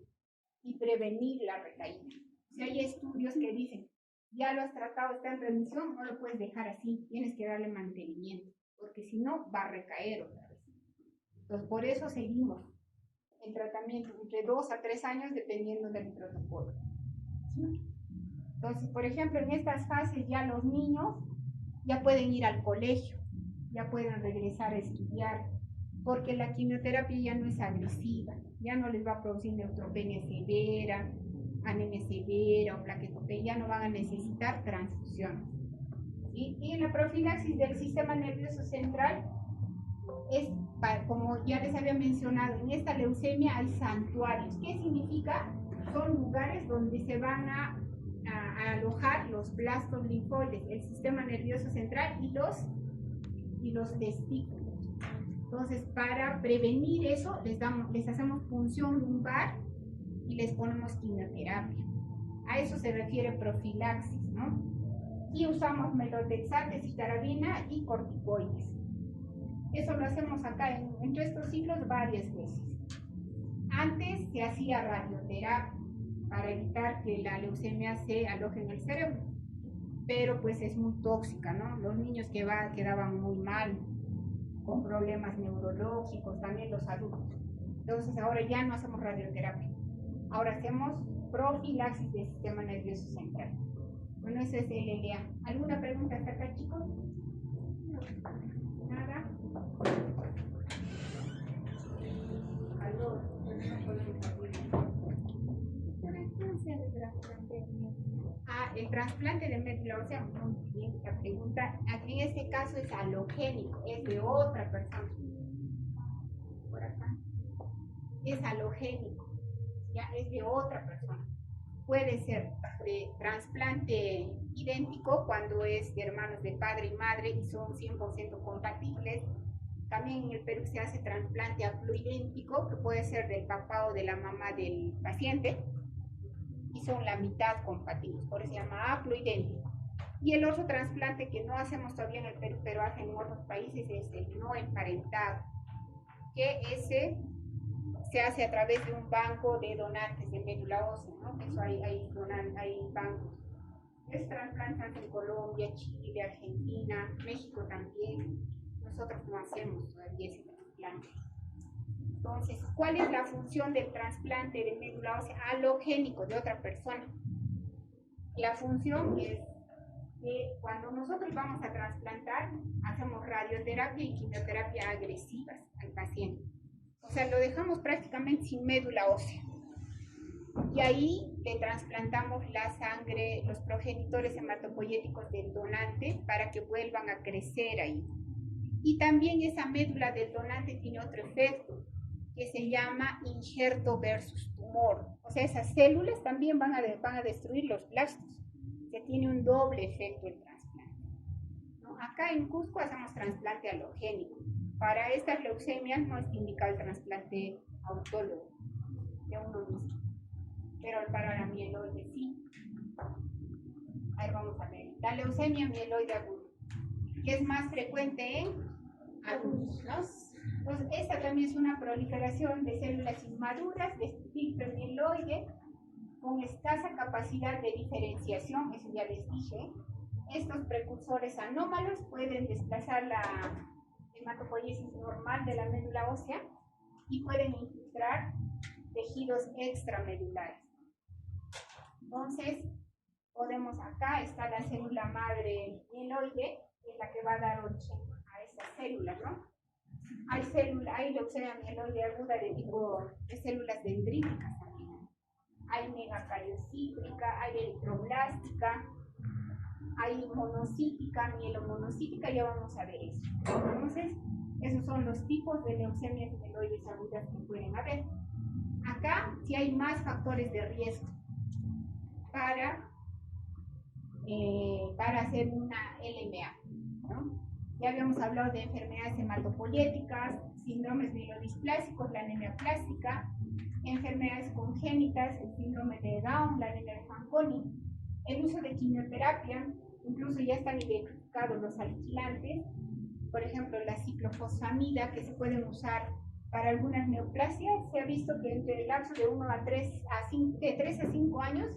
y prevenir la recaída. Si hay estudios que dicen, ya lo has tratado, está en remisión, no lo puedes dejar así, tienes que darle mantenimiento, porque si no va a recaer otra vez. Entonces, por eso seguimos el tratamiento entre 2 a 3 años dependiendo del protocolo. ¿Sí? Entonces, por ejemplo, en estas fases ya los niños ya pueden ir al colegio, ya pueden regresar a estudiar, porque la quimioterapia ya no es agresiva, ya no les va a producir neutropenia severa, anemia severa o plaquetopenia, ya no van a necesitar transfusiones. ¿Sí? Y en la profilaxis del sistema nervioso central, como ya les había mencionado, en esta leucemia hay santuarios. ¿Qué significa? Son lugares donde se van a alojar los blastos linfoides, el sistema nervioso central y los testículos. Entonces, para prevenir eso, les hacemos punción lumbar y les ponemos quimioterapia. A eso se refiere profilaxis, ¿no? Y usamos metotrexate, citarabina y corticoides. Eso lo hacemos acá entre estos ciclos varias veces. Antes se hacía radioterapia para evitar que la leucemia se aloje en el cerebro, pero pues es muy tóxica, ¿no? Los niños quedaban muy mal, con problemas neurológicos, también los adultos. Entonces ahora ya no hacemos radioterapia, ahora hacemos profilaxis del sistema nervioso central. Bueno, ese es el LLA. ¿Alguna pregunta hasta acá, chicos? Nada. El trasplante de médula ósea, muy bien, la pregunta, aquí en este caso es halogénico, es de otra persona. Por acá. Es halogénico, ya es de otra persona. Puede ser de trasplante idéntico cuando es de hermanos de padre y madre y son 100% compatibles. También en el Perú se hace trasplante haploidéntico, que puede ser del papá o de la mamá del paciente, y son la mitad compatibles, por eso se llama haploidéntico. Y el otro trasplante que no hacemos todavía en el Perú, pero hacen en otros países, es el no emparentado, que ese se hace a través de un banco de donantes de médula ósea, ¿no? Eso hay bancos. Es trasplante en Colombia, Chile, Argentina, México también. Nosotros no hacemos todavía ese trasplante. Entonces, ¿cuál es la función del trasplante de médula ósea halogénico de otra persona? La función es que cuando nosotros vamos a trasplantar, hacemos radioterapia y quimioterapia agresivas al paciente. O sea, lo dejamos prácticamente sin médula ósea. Y ahí le trasplantamos la sangre, los progenitores hematopoyéticos del donante para que vuelvan a crecer ahí. Y también esa médula del donante tiene otro efecto que se llama injerto versus tumor. O sea, esas células también van a destruir los blastos. O sea, tiene un doble efecto el trasplante. Acá en Cusco hacemos trasplante halogénico. Para estas leucemias no es indicado el trasplante autólogo de uno mismo, pero para la mieloide sí. A ver, vamos a ver. La leucemia mieloide aguda, que es más frecuente en adultos. Entonces, esta también es una proliferación de células inmaduras de tipo mieloide con escasa capacidad de diferenciación, eso ya les dije. Estos precursores anómalos pueden desplazar la hematopoiesis normal de la médula ósea y pueden infiltrar tejidos extramedulares. Entonces, podemos acá, está la célula madre mieloide, que es la que va a dar origen a estas células, ¿no? Hay leucemia mieloide aguda de tipo de células dendríticas también. Hay megacariocítrica, hay eritroblástica, hay monocítica, mielomonocítica, ya vamos a ver eso. Entonces, esos son los tipos de leucemias mieloides agudas que pueden haber. Acá sí hay más factores de riesgo para hacer una LMA, ¿no? Ya habíamos hablado de enfermedades hematopoyéticas, síndromes mielodisplásicos, la anemia plástica, enfermedades congénitas, el síndrome de Down, la anemia de Fanconi, el uso de quimioterapia, incluso ya están identificados los alquilantes, por ejemplo la ciclofosfamida, que se pueden usar para algunas neoplasias. Se ha visto que entre el lapso de 1 a 3 a 5, de 3 a 5 años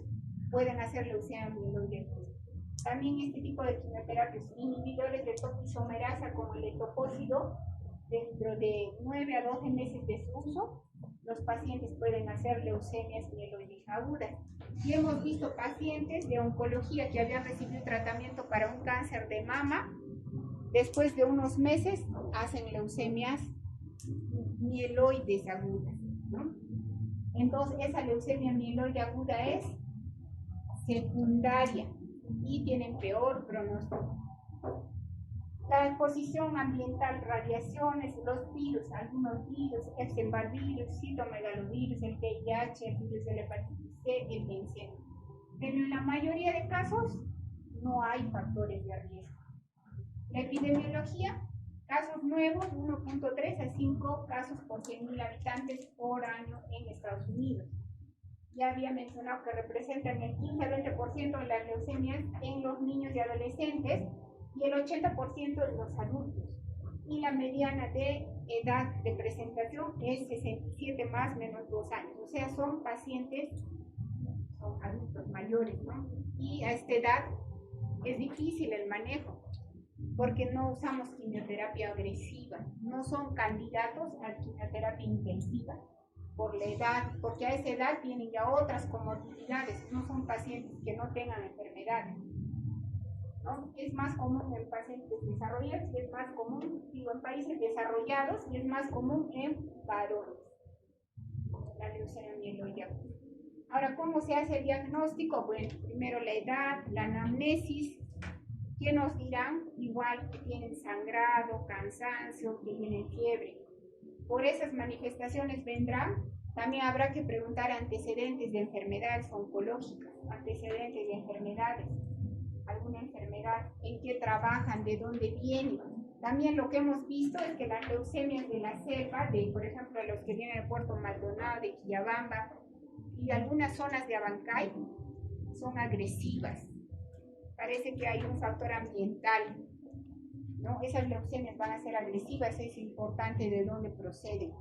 pueden hacer leucemia mieloide. También este tipo de quimioterapias inhibidores de topoisomerasa como el etopósido, dentro de 9 a 12 meses de su uso, los pacientes pueden hacer leucemias mieloides agudas. Y hemos visto pacientes de oncología que habían recibido tratamiento para un cáncer de mama, después de unos meses hacen leucemias mieloides agudas, ¿no? Entonces, esa leucemia mieloide aguda es secundaria y tienen peor pronóstico. La exposición ambiental, radiaciones, los virus, algunos virus, Epstein-Barr virus, citomegalovirus, el VIH, el virus de la hepatitis C, el benceno. Pero en la mayoría de casos no hay factores de riesgo. La epidemiología, casos nuevos, 1.3 a 5 casos por 100.000 habitantes por año en Estados Unidos. Ya había mencionado que representan el 15 a 20% de las leucemias en los niños y adolescentes y el 80% de los adultos. Y la mediana de edad de presentación es 67 más menos 2 años. O sea, son pacientes, son adultos mayores, ¿no? Y a esta edad es difícil el manejo porque no usamos quimioterapia agresiva. No son candidatos a quimioterapia intensiva por la edad, porque a esa edad tienen ya otras comorbilidades, no son pacientes que no tengan enfermedades, ¿no? Es más común en pacientes desarrollados y es más común, digo, en países desarrollados y es más común en varones, la leucemia mieloide aguda. Ahora, ¿cómo se hace el diagnóstico? Bueno, primero la edad, la anamnesis, que nos dirán igual que tienen sangrado, cansancio, que tienen fiebre. Por esas manifestaciones vendrán. También habrá que preguntar antecedentes de enfermedades oncológicas, antecedentes de enfermedades, alguna enfermedad, en qué trabajan, de dónde vienen. También lo que hemos visto es que las leucemias de la selva, por ejemplo, los que vienen de Puerto Maldonado, de Quillabamba y de algunas zonas de Abancay, son agresivas. Parece que hay un factor ambiental, ¿no? Esas leucemias van a ser agresivas, es importante de dónde proceden.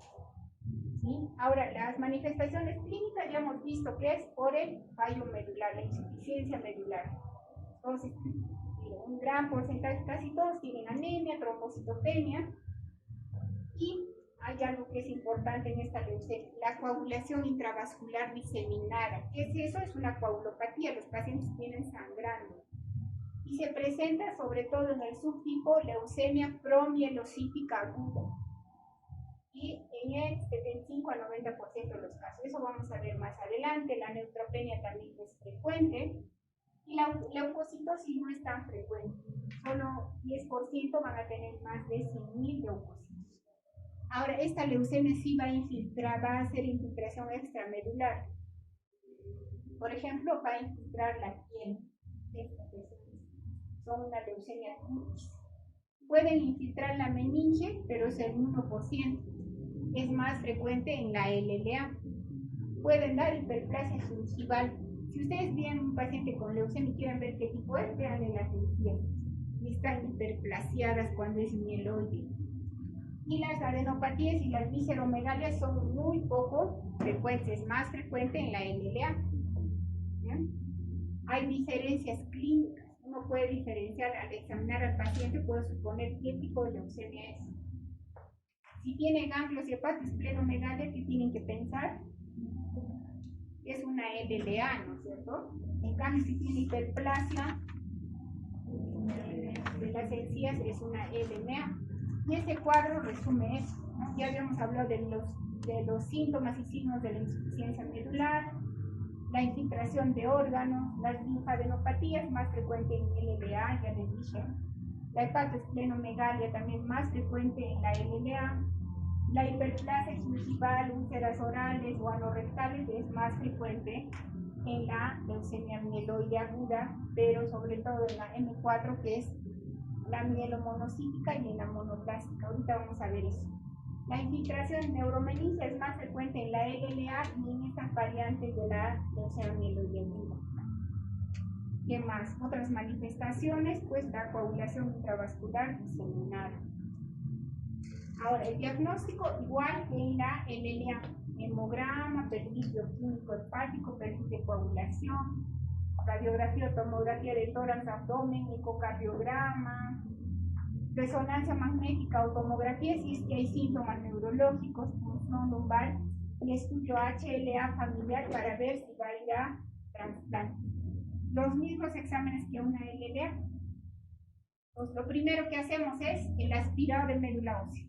¿Sí? Ahora, las manifestaciones clínicas ya hemos visto que es por el fallo medular, la insuficiencia medular. Entonces, un gran porcentaje, casi todos tienen anemia, trombocitopenia, y hay algo que es importante en esta leucemia, la coagulación intravascular diseminada. ¿Qué es eso? Es una coagulopatía, los pacientes tienen sangrando. Y se presenta sobre todo en el subtipo leucemia promielocítica aguda. Y en el 75 al 90% de los casos. Eso vamos a ver más adelante. La neutropenia también es frecuente. Y la leucocitosis no es tan frecuente. Solo 10% van a tener más de 100.000 leucocitos. Ahora, esta leucemia sí va a hacer infiltración extramedular. Por ejemplo, va a infiltrar la piel. Son una leucemia cutis. Pueden infiltrar la meninge, pero es el 1%. Es más frecuente en la LLA. Pueden dar hiperplasia gingival. Si ustedes ven un paciente con leucemia y quieren ver qué tipo es, vean las encías. Y están hiperplasiadas cuando es mieloide. Y las adenopatías y las visceromegalias son muy poco frecuentes, es más frecuente en la LLA. ¿Bien? Hay diferencias clínicas. Uno puede diferenciar al examinar al paciente, puede suponer qué tipo de leucemia es. Si tiene ganglios y hepatosplenomegalia, ¿qué tienen que pensar? Es una LLA, ¿no es cierto? En cambio, si tiene hiperplasia de las encías, es una LMA. Y este cuadro resume eso, ¿no? Ya habíamos hablado de los síntomas y signos de la insuficiencia medular, la infiltración de órganos, las linfadenopatías más frecuente en LLA, ya les dije, la hepatosplenomegalia también más frecuente en la LLA, la hiperplasia gingival, úlceras orales o anorrectales es más frecuente en la leucemia mieloide aguda, pero sobre todo en la M4, que es la mielomonocítica, y en la monoplástica. Ahorita vamos a ver eso. La infiltración neuromeningia es más frecuente en la LLA y en estas variantes de la leucemia mieloide aguda. ¿Qué más? Otras manifestaciones, pues la coagulación intravascular diseminada. Ahora, el diagnóstico igual que en la LLA: hemograma, perfil bioquímico hepático, perfil de coagulación, radiografía o tomografía de tórax, abdomen, ecocardiograma, resonancia magnética o tomografía si es que hay síntomas neurológicos, punción lumbar, y estudio HLA familiar para ver si va a ir a trasplante. Los mismos exámenes que una LLA. Pues lo primero que hacemos es el aspirado de médula ósea.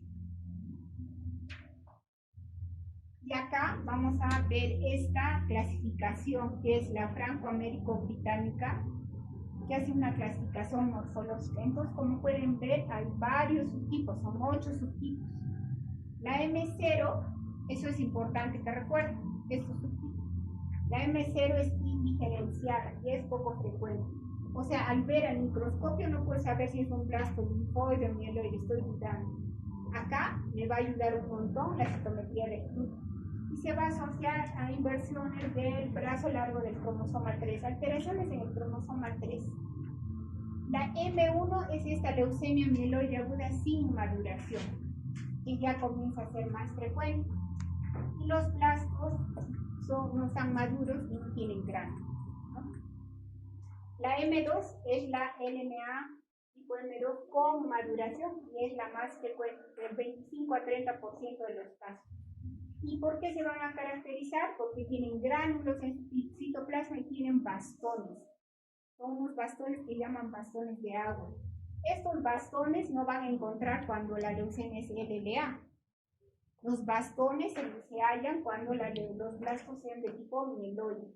Y acá vamos a ver esta clasificación que es la franco-américo-británica, que hace una clasificación morfológica. Entonces, como pueden ver, hay varios subtipos, son 8 subtipos. La M0, eso es importante que recuerden, estos subtipos. La M0 es indiferenciada y es poco frecuente. O sea, al ver al microscopio no puedo saber si es un blasto linfoide o mieloide, estoy dudando. Acá me va a ayudar un montón la citometría de flujo. Y se va a asociar a inversiones del brazo largo del cromosoma 3, alteraciones en el cromosoma 3. La M1 es esta leucemia mieloide aguda sin maduración, que ya comienza a ser más frecuente. Y los blastos no están maduros y no tienen grano, ¿no? La M2 es la LMA tipo M2 con maduración y es la más frecuente, del 25 a 30% de los casos. ¿Y por qué se van a caracterizar? Porque tienen gránulos en su citoplasma y tienen bastones. Son unos bastones que llaman bastones de agua. Estos bastones no van a encontrar cuando la leucemia es LLA. Los bastones se hallan cuando los blastos sean de tipo mieloide.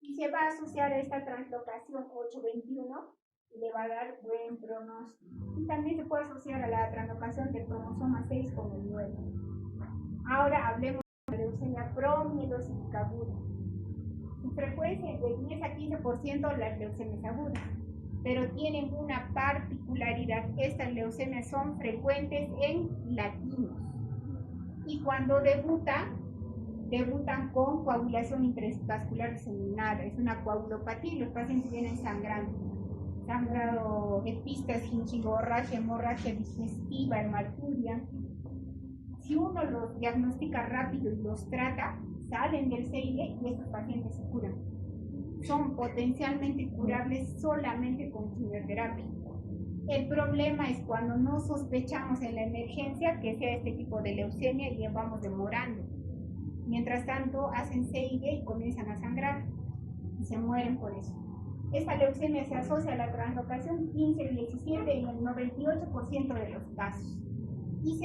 Y se va a asociar a esta translocación 821 y le va a dar buen pronóstico. Y también se puede asociar a la translocación del cromosoma 6 con el 9. Ahora hablemos de la leucemia promielocítica aguda. Su frecuencia es de 10 a 15% las leucemias agudas, pero tienen una particularidad: estas leucemias son frecuentes en latinos y cuando debutan con coagulación intravascular diseminada. Es una coagulopatía y los pacientes vienen sangrado, epistas, gingivorragia, hemorragia digestiva, hemarturia. Si uno los diagnostica rápido y los trata, salen del CIE y estos pacientes se curan. Son potencialmente curables solamente con quimioterapia. El problema es cuando no sospechamos en la emergencia que sea este tipo de leucemia y vamos demorando. Mientras tanto, hacen CIE y comienzan a sangrar y se mueren por eso. Esta leucemia se asocia a la translocación 15-17 en el 98% de los casos. Y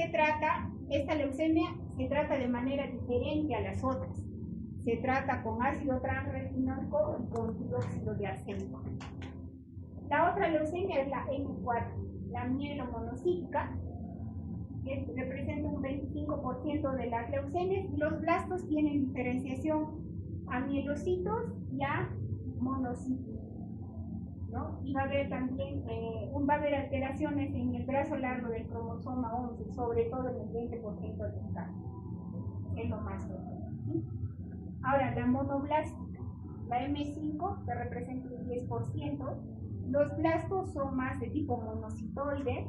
esta leucemia se trata de manera diferente a las otras. Se trata con ácido transretinólico y con dióxido de arsénico. La otra leucemia es la M4, la mielomonocítica, que representa un 25% de las leucemias, y los blastos tienen diferenciación a mielocitos y a monocitos. ¿no? Y va a haber también va a haber alteraciones en el brazo largo del cromosoma 11, sobre todo en el 20% de los casos. Es lo más frecuente, ¿sí? Ahora, la monoblástica, la M5, que representa un 10%, los blastos son más de tipo monocitoide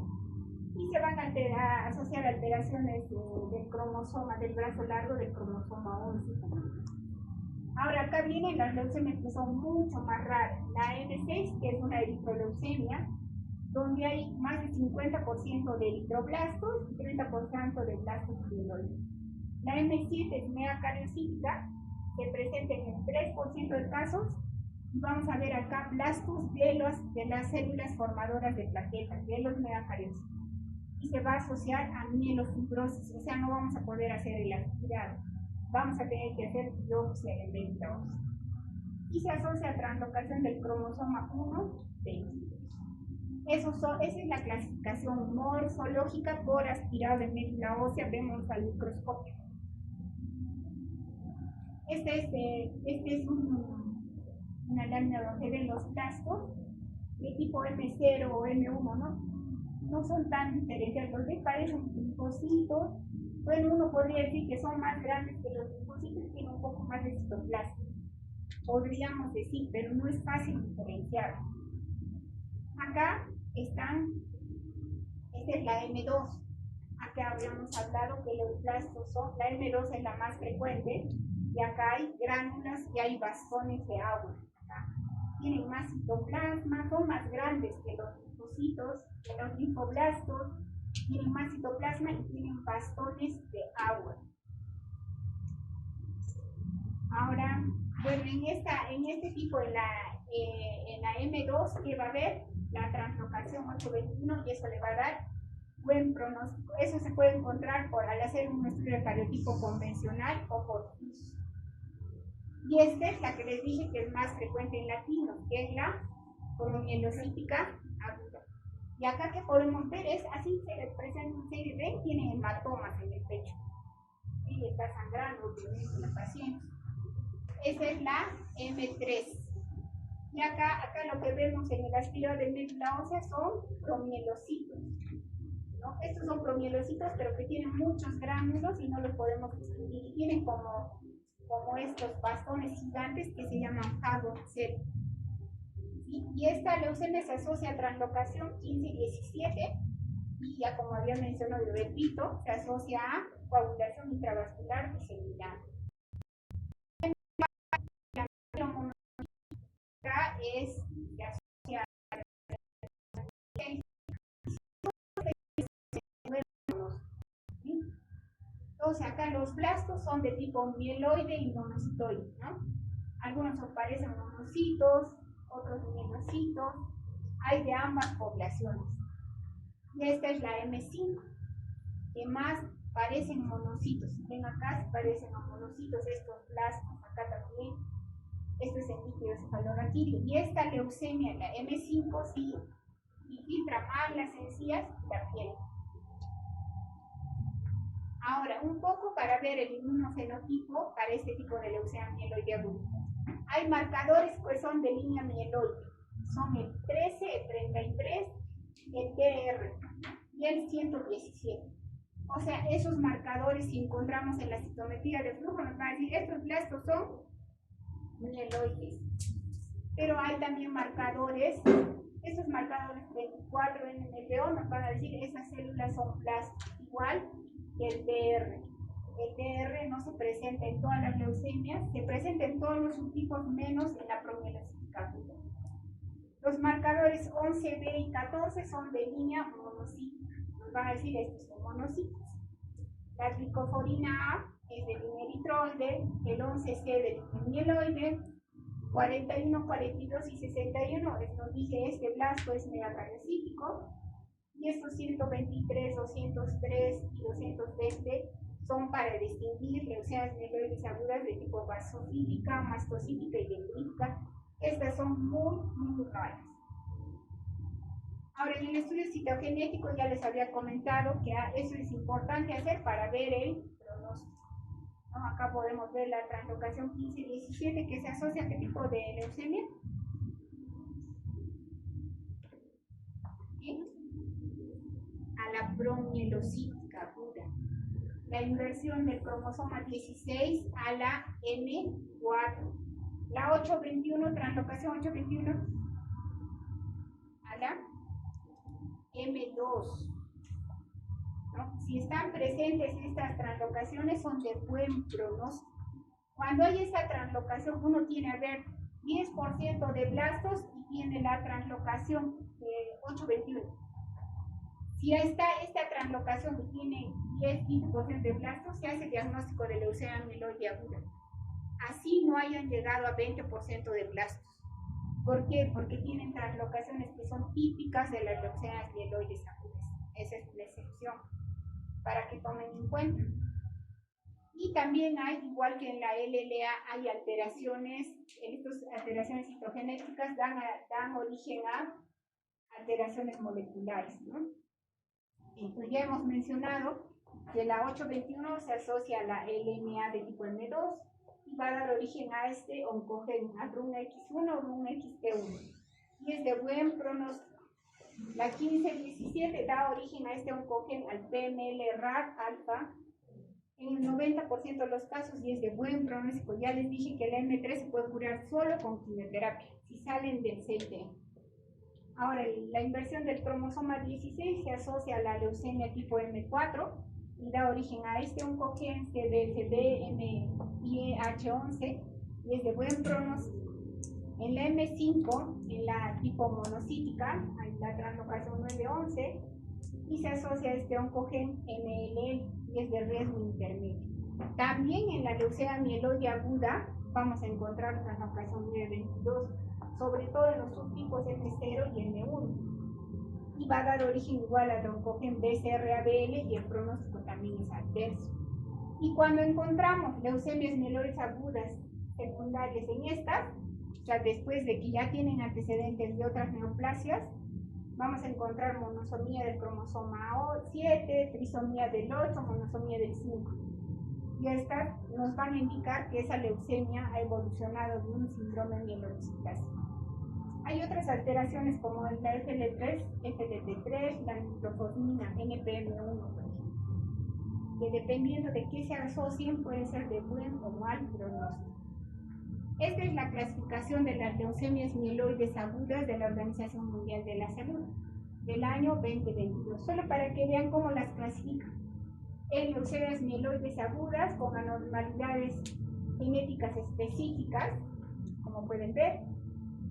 y se van a asociar alteraciones del cromosoma, del brazo largo del cromosoma 11. Ahora, acá vienen las leucemias que son mucho más raras. La M6, que es una eritroleucemia, donde hay más del 50% de eritroblastos y 30% de blastos mieloides. La M7 es megacariocítica, se presenta en el 3% de casos, y vamos a ver acá blastos de las células formadoras de plaquetas, de los megacariocíticos. Y se va a asociar a mielofibrosis, o sea, no vamos a poder hacer el aspirado. Vamos a tener que hacer biopsia de médula ósea. Y se asocia a translocación del cromosoma 1, 22. Esa es la clasificación morfológica por aspirado de médula ósea, vemos al microscopio. Este es una lámina donde ven los blastos de tipo M0 o M1, ¿no? No son tan diferentes, los que parecen linfocitos. Bueno, uno podría decir que son más grandes que los linfocitos y tienen un poco más de citoplasma. Podríamos decir, pero no es fácil diferenciar. Acá están, esta es la M2. Acá habíamos hablado que los blastos son, la M2 es la más frecuente, y acá hay gránulas y hay bastones de agua. Acá tienen más citoplasma, son más grandes que los linfocitos, que los linfoblastos, tienen más citoplasma y tienen bastones de agua. Ahora, bueno, en este tipo, en la M2, que va a haber la translocación 821, y eso le va a dar buen pronóstico. Eso se puede encontrar al hacer un estudio de cariotipo convencional o por FISH. Y esta es la que les dije que es más frecuente en latinos, que es la coromielocítica aguda. Y acá que podemos ver es así, se expresa en un CID, tiene hematomas en el pecho. Y está sangrando obviamente la paciente. Esa es la M3. Y acá lo que vemos en el aspirado de médula ósea son promielocitos, ¿no? Estos son promielocitos, pero que tienen muchos gránulos y no los podemos distinguir. Y tienen como estos bastones gigantes que se llaman Hago-Z. Y esta leucemia se asocia a translocación 15-17, y ya como había mencionado, y repito, se asocia a coagulación intravascular diseminada. Acá es se asocia a entonces acá los blastos son de tipo mieloide y monocitoide, ¿no? Algunos parecen monocitos, otros mielocitos, hay de ambas poblaciones. Y esta es la M5, que más parecen monocitos. Ven acá, se parecen a monocitos estos blastos, acá también. Esto es el líquido cefalorraquídeo. Y esta leucemia, la M5, sí infiltra más las encías y la piel. Ahora, un poco para ver el inmunofenotipo para este tipo de leucemia mieloide aguda. Hay marcadores que son de línea mieloide. Son el 13, el 33, el TR y el 117. O sea, esos marcadores, si encontramos en la citometría de flujo, nos van a decir, estos blastos son mieloides. Pero hay también marcadores, esos marcadores 24 en el NMBO nos van a decir, esas células son blastos, igual que el TR. El TR no se presenta en todas las leucemias, se presenta en todos los subtipos menos en la promielocítica aguda. Los marcadores 11B y 14 son de línea monocítica. Nos van a decir, estos son monocitos. La glicoforina A es de línea eritroide, el 11C de línea mieloide, 41, 42 y 61, nos dice este blasto es megacariocítico, y estos 123, 203 y 220 son para distinguir leucemias mieloides agudas de tipo basofílica, mastocítica y dendrítica. Estas son muy raras. Ahora, en el estudio citogenético ya les había comentado que eso es importante hacer para ver el pronóstico. ¿No? Acá podemos ver la translocación 15-17 que se asocia a qué tipo de leucemia. mielocítica aguda. La inversión del cromosoma 16 a la M4. La 821, translocación 821 a la M2. ¿No? Si están presentes estas translocaciones, son de buen pronóstico. Cuando hay esta translocación, uno tiene, a ver, 10% de blastos y tiene la translocación de 821. Si está esta translocación que tiene 10-15% de blastos, se hace diagnóstico de leucemia mieloide aguda. Así no hayan llegado a 20% de blastos. ¿Por qué? Porque tienen translocaciones que son típicas de las leucemias mieloides agudas. Esa es la excepción, para que tomen en cuenta. Y también hay, igual que en la LLA, hay alteraciones, estas alteraciones citogenéticas dan origen a alteraciones moleculares, ¿no? Entonces ya hemos mencionado que la 821 se asocia a la LMA de tipo M2 y va a dar origen a este oncogen, a RUNX1 o RUNXT1, y es de buen pronóstico. La 1517 da origen a este oncogen al PML-RAR alfa en el 90% de los casos y es de buen pronóstico. Ya les dije que la M3 se puede curar solo con quimioterapia, si salen del CT. Ahora, la inversión del cromosoma 16 se asocia a la leucemia tipo M4 y da origen a este oncogen CDFB-MIH11 y es de buen pronóstico. En la M5, en la tipo monocítica, hay la translocación 911 y se asocia a este oncogen MLL y es de riesgo intermedio. También en la leucemia mieloide aguda vamos a encontrar translocación 922, sobre todo en los subtipos M0 y M1, y va a dar origen igual al oncogen BCR-ABL y el pronóstico también es adverso. Y cuando encontramos leucemias mieloides agudas secundarias en estas, o sea, después de que ya tienen antecedentes de otras neoplasias, vamos a encontrar monosomía del cromosoma 7, trisomía del 8, monosomía del 5. Y estas nos van a indicar que esa leucemia ha evolucionado de un síndrome mielodisplasia. Hay otras alteraciones como la FL3, FLT3, la nitrofosmina, NPM1, por ejemplo, que dependiendo de qué se asocien pueden ser de buen o mal pronóstico. Esta es la clasificación de las leucemias mieloides agudas de la Organización Mundial de la Salud del año 2022, solo para que vean cómo las clasifican. En leucemias mieloides agudas con anormalidades genéticas específicas, como pueden ver.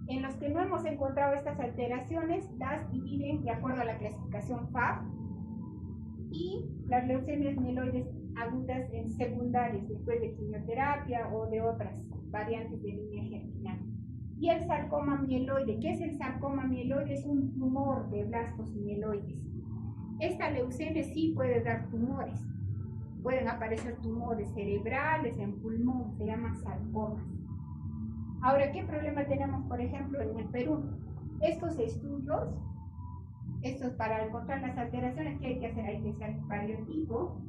En los que no hemos encontrado estas alteraciones, las dividen de acuerdo a la clasificación FAB, y las leucemias mieloides agudas en secundarias, después de quimioterapia o de otras variantes de línea germinal. Y el sarcoma mieloide. ¿Qué es el sarcoma mieloide? Es un tumor de blastos mieloides. Esta leucemia sí puede dar tumores. Pueden aparecer tumores cerebrales, en pulmón, se llaman sarcomas. Ahora, ¿qué problema tenemos, por ejemplo, en el Perú? Estos estudios, para encontrar las alteraciones que hay que hacer, hay que hacer cariotipo,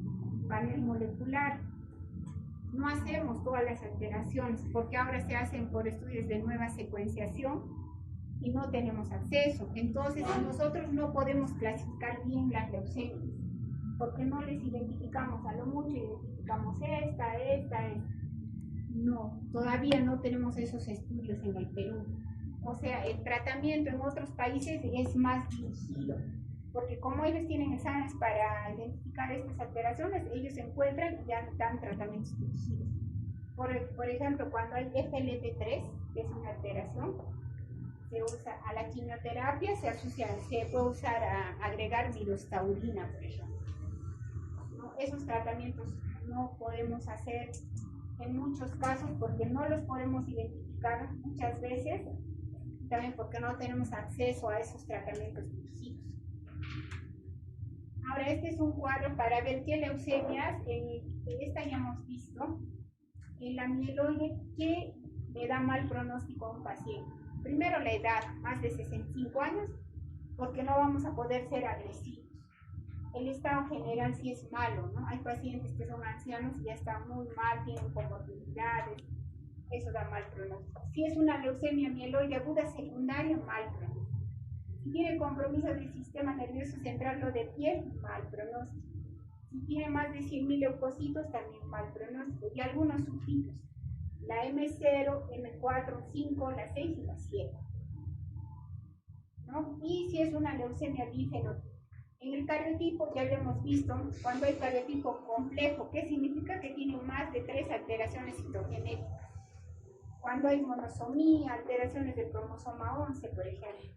panel molecular. No hacemos todas las alteraciones porque ahora se hacen por estudios de nueva secuenciación y no tenemos acceso. Entonces, nosotros no podemos clasificar bien las leucemias porque no les identificamos, a lo mucho identificamos esta. No, todavía no tenemos esos estudios en el Perú. O sea, el tratamiento en otros países es más dirigido, porque como ellos tienen exámenes para identificar estas alteraciones, ellos se encuentran y ya dan tratamientos dirigidos. Por ejemplo, cuando hay FLT3, que es una alteración, se usa a la quimioterapia, se puede usar a agregar virostaurina, por ejemplo. ¿No? Esos tratamientos no podemos hacer en muchos casos porque no los podemos identificar muchas veces, también porque no tenemos acceso a esos tratamientos dirigidos. Ahora, este es un cuadro para ver qué leucemias, esta ya hemos visto, en la mieloide, que le da mal pronóstico a un paciente. Primero, la edad, más de 65 años, porque no vamos a poder ser agresivos. El estado general sí es malo, ¿no? Hay pacientes que son ancianos y ya están muy mal, tienen comorbilidades, eso da mal pronóstico. Si es una leucemia mieloide aguda secundaria, mal pronóstico. Si tiene compromiso del sistema nervioso central o de piel, mal pronóstico. Si tiene más de 100.000 leucocitos, también mal pronóstico. Y algunos subtipos, la M0, M4, 5, la 6 y la 7. ¿No? Y si es una leucemia bifenotípica. En el cariotipo ya habíamos visto, cuando hay cariotipo complejo, ¿qué significa? Que tiene más de 3 alteraciones citogenéticas. Cuando hay monosomía, alteraciones del cromosoma 11, por ejemplo.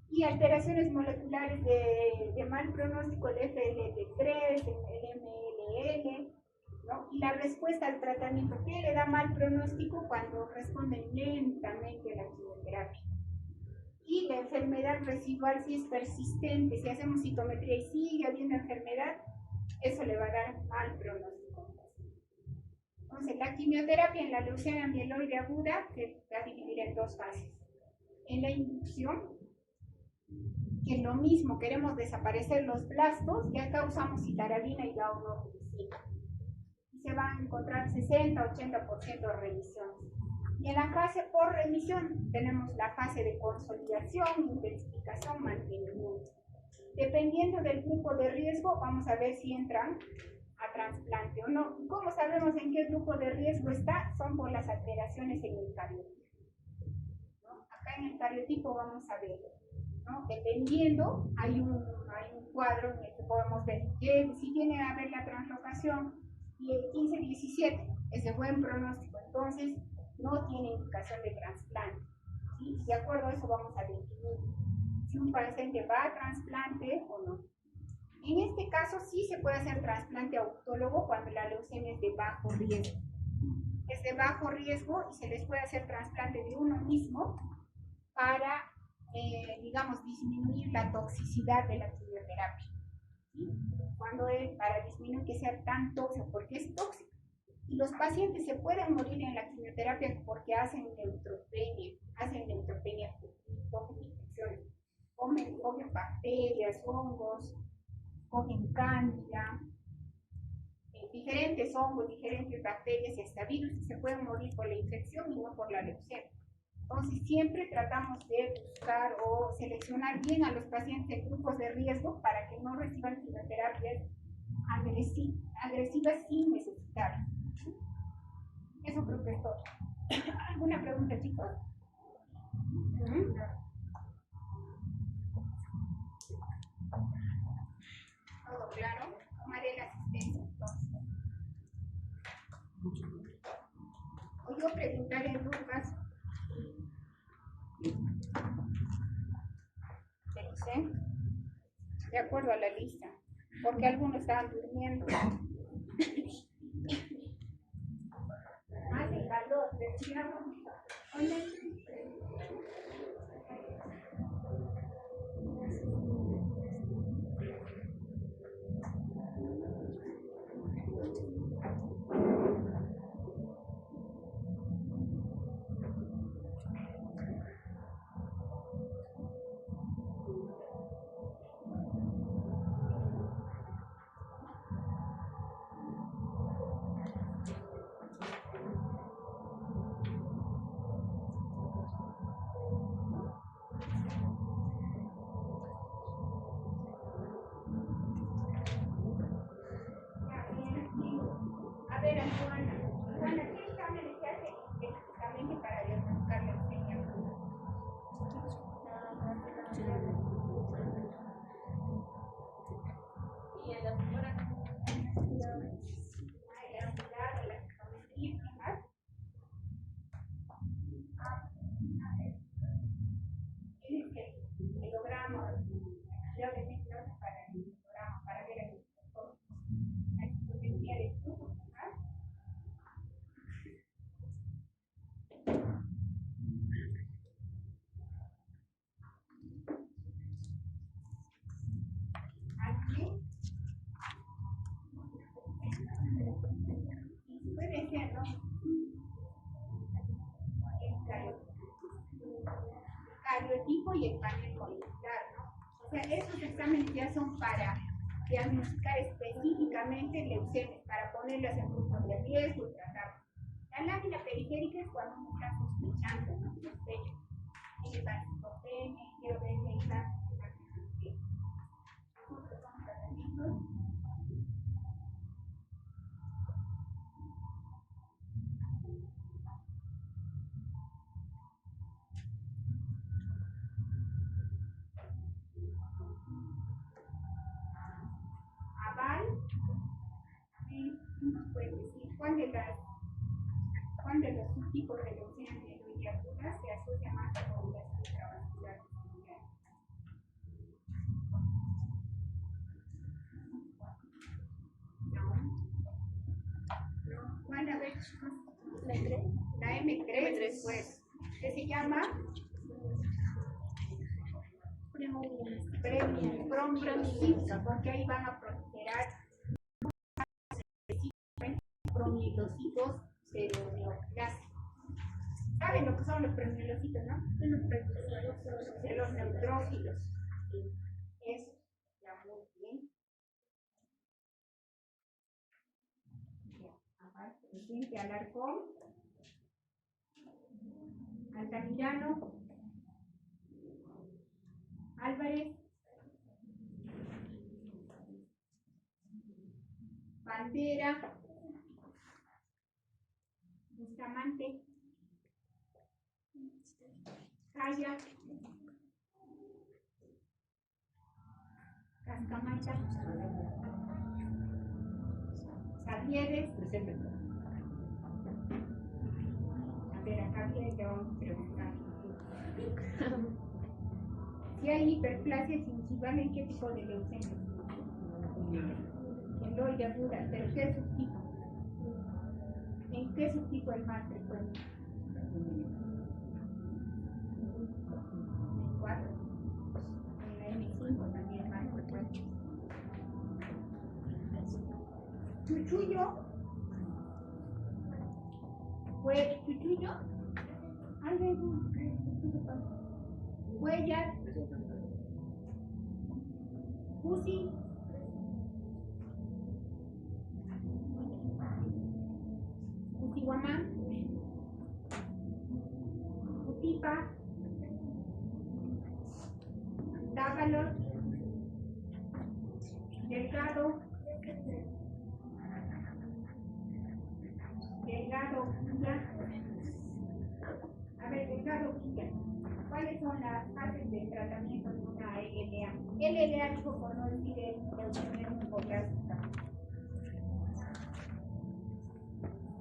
Y alteraciones moleculares de mal pronóstico, el FLT3, el MLL, ¿no? Y la respuesta al tratamiento, ¿qué le da mal pronóstico? Cuando responden lentamente a la quimioterapia. Y la enfermedad residual, si es persistente, si hacemos citometría y sigue habiendo enfermedad, eso le va a dar mal pronóstico. Entonces, la quimioterapia en la leucemia mieloide aguda se va a dividir en 2 fases. En la inducción, que es lo mismo, queremos desaparecer los blastos, y acá usamos citarabina y daunorubicina. Y se van a encontrar 60-80% de remisiones. Y en la fase por remisión tenemos la fase de consolidación, intensificación, mantenimiento. Dependiendo del grupo de riesgo, vamos a ver si entran a trasplante o no. ¿Cómo sabemos en qué grupo de riesgo está? Son por las alteraciones en el cariotipo, ¿no? Acá en el cariotipo vamos a ver, ¿no? Dependiendo, hay un cuadro en el que podemos ver que si tiene a ver la translocación 15-17, es de buen pronóstico, entonces no tiene indicación de trasplante, ¿sí? De acuerdo a eso vamos a definir si un paciente va a trasplante o no. En este caso sí se puede hacer trasplante autólogo cuando la leucemia es de bajo riesgo. Es de bajo riesgo y se les puede hacer trasplante de uno mismo para, digamos, disminuir la toxicidad de la quimioterapia, ¿sí? Cuando es para disminuir que sea tan tóxico, porque es tóxico. Y los pacientes se pueden morir en la quimioterapia porque hacen neutropenia, cogen infecciones, cogen bacterias, hongos, cogen cándida, diferentes hongos, diferentes bacterias y hasta virus, y se pueden morir por la infección y no por la leucemia. Entonces siempre tratamos de buscar o seleccionar bien a los pacientes en grupos de riesgo para que no reciban quimioterapias agresivas sin necesitar. Eso creo que es todo. ¿Alguna pregunta, chicos? ¿Todo claro? Tomaré la asistencia entonces. O yo preguntaré dudas. De acuerdo a la lista, porque algunos estaban durmiendo. Hace calor, respiramos. A ver, Juana, ¿qué exámenes se hace específicamente para diagnosticar leucemia? Y en la señora, la psicometría, ¿qué más? Tienes que el logramos, yo le digo para el programa, para ver el la psicometría de flujo, ¿verdad? Aquí puede ser, ¿no? El cariotipo y el panel molecular, ¿no? O sea, esos exámenes ya son para diagnosticar específicamente leucemias, para ponerlas en grupos de riesgo y tratarlas. La lámina periférica es cuando uno está sospechando, ¿no? Sospecha. El pancitopenia, quiero ver el esta aval, nos puede decir cuál de los subtipos de leucemia mieloide aguda se asocia más con la extravascular familiar. No. ¿Cuál? A ver, chicos. La M3 después, que se llama promielocítica, porque ahí van a proliferar promielocitos neoplásicos. ¿Saben lo que son los promielocitos, no? De los neutrófilos. Eso, ya muy bien. Aparte, siguiente, Alarcón, Altamirano, Álvarez, Bandera, Bustamante, Calla, Cascamacha, Javieres. A ver, a Javieres le vamos a preguntar. Si hay hiperplasia gingival, ¿en qué tipo de leucemia? Mieloide aguda, ¿pero qué subtipo? ¿En qué subtipo es más frecuente? En 4. En la M5 también es más frecuente. Chuchullo. ¿Fue chuchullo? Huellas. Pusi. Utihuamán. Utipa. Dávalos. Delgado. Villa. A ver, Delgado Villa. ¿Cuáles son las fases de tratamiento de una LLA? LLA, dijo por no decir leucemia linfoblástica.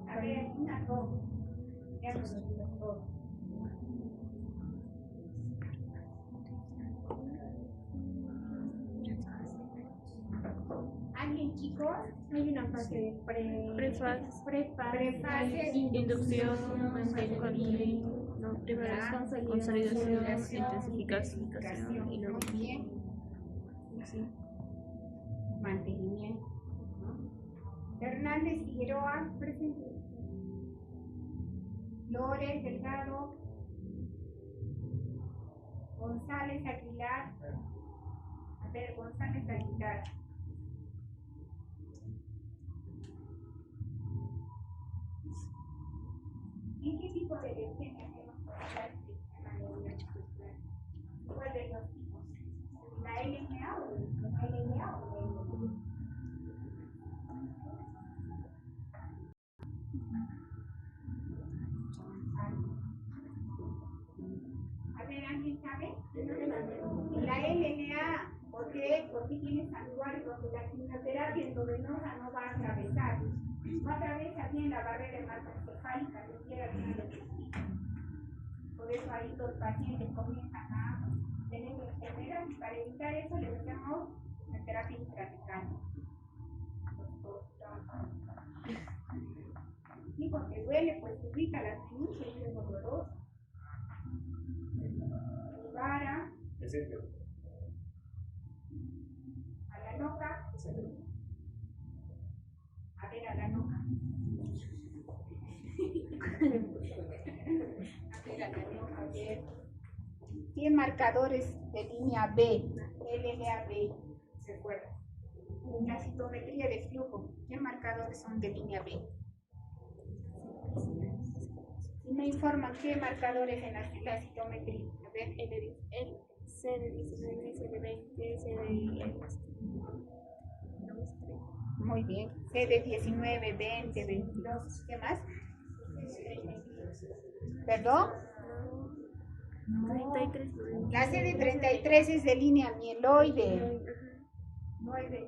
A ver, una dos. Ya nos lo digo todo. ¿Alguien, chicos? Hay una fase prefase, inducción, no, primero es consolidación, intensificación y luego sí. Mantenimiento. Hernández Figueroa, presente. Flores Delgado. González Aguilar. A ver, González Aguilar. ¿En qué tipo de leucemia hemos trabajado el sistema neuromuscular? ¿Cuál de los tipos? ¿La LMA o la LMA o la LMA? A ver, ¿alguien sabe? La LMA, ¿por qué? Porque tiene santuario donde la quimioterapia endovenosa no va a atravesar. No atraviesa bien la barrera hematoencefálica, ni siquiera bien el intestino. Por eso ahí los pacientes comienzan a tener enfermedades y para evitar eso le usamos la terapia intratecal. Y porque duele, pues ubica la sinusia y es doloroso. Vara. A la loca. A ver, a la loca. A ver. 100 marcadores de línea B, LLAB, recuerda. La citometría de flujo, ¿qué marcadores son de línea B? Y me informan qué marcadores en la citometría. A ver, C de 19, C de 20, C de... Muy bien. C de 19, 20, 22. ¿Qué más? ¿Perdón? 33. La C de 33 es de línea mieloide. 9.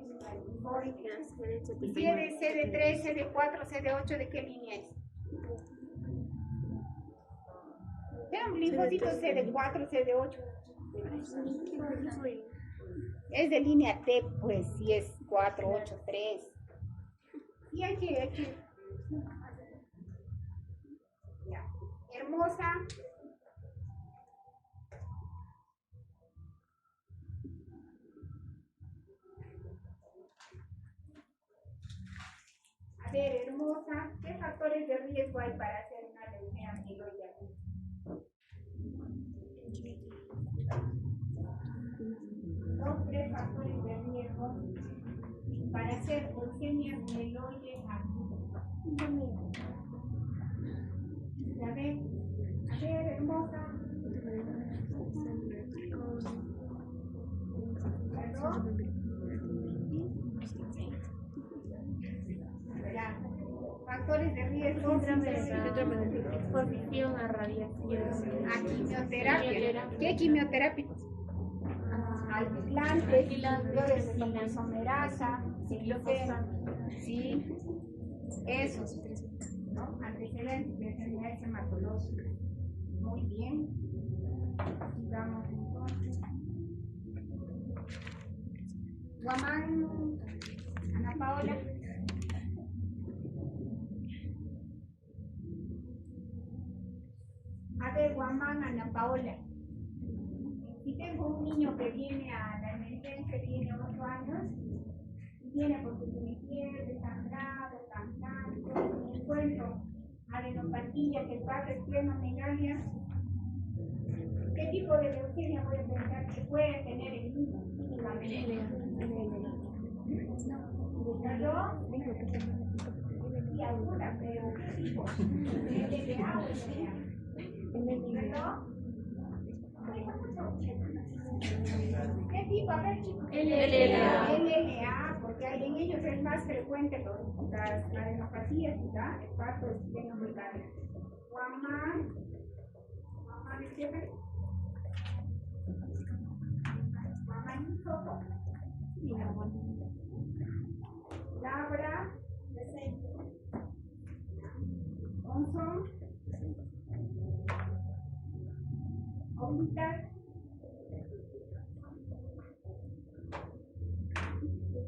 C de 3, C de 4, C de 8, ¿de qué línea es? Era un linfocito C de 4, C de 8. Es de línea T, pues, si es 4, 8, 3. Y hay que... Ya. Hermosa. A ver, hermosa, ¿qué factores de riesgo hay para hacer una leucemia mieloide aguda? Dos, tres factores de riesgo para hacer leucemia mieloide aguda. A ver, hermosa. ¿Perdón? Ya. Factores de riesgo. Exposición a radiación. A quimioterapia. ¿Qué quimioterapia? Alquilantes, inhibidores de topoisomerasa, ciclofosfano. Sí, esos. ¿No? Antecedentes de enfermedades hematológicas. Muy bien. Vamos entonces. Guamán, Ana Paola. A ver, Guamán, Ana Paola. Si tengo un niño que viene a la emergencia, tiene 8 años, y viene porque tiene fiebre, sangrado, cansancio, me encuentro adenopatía, que el padre es esplenomegalia, ¿qué tipo de leucemia voy a pensar que puede tener el niño? ¿Perdón? Sí, aguda, pero ¿qué tipo? LLA o LLA. ¿Perdón? ¿Qué tipo? A ver, chicos. LLA. LLA, porque en ellos es más frecuente las adenopatías, ¿verdad? El parto de esplenomegalia. Guamán, ¿qué? Guamán, Soto. Labra, Onson, Omitas,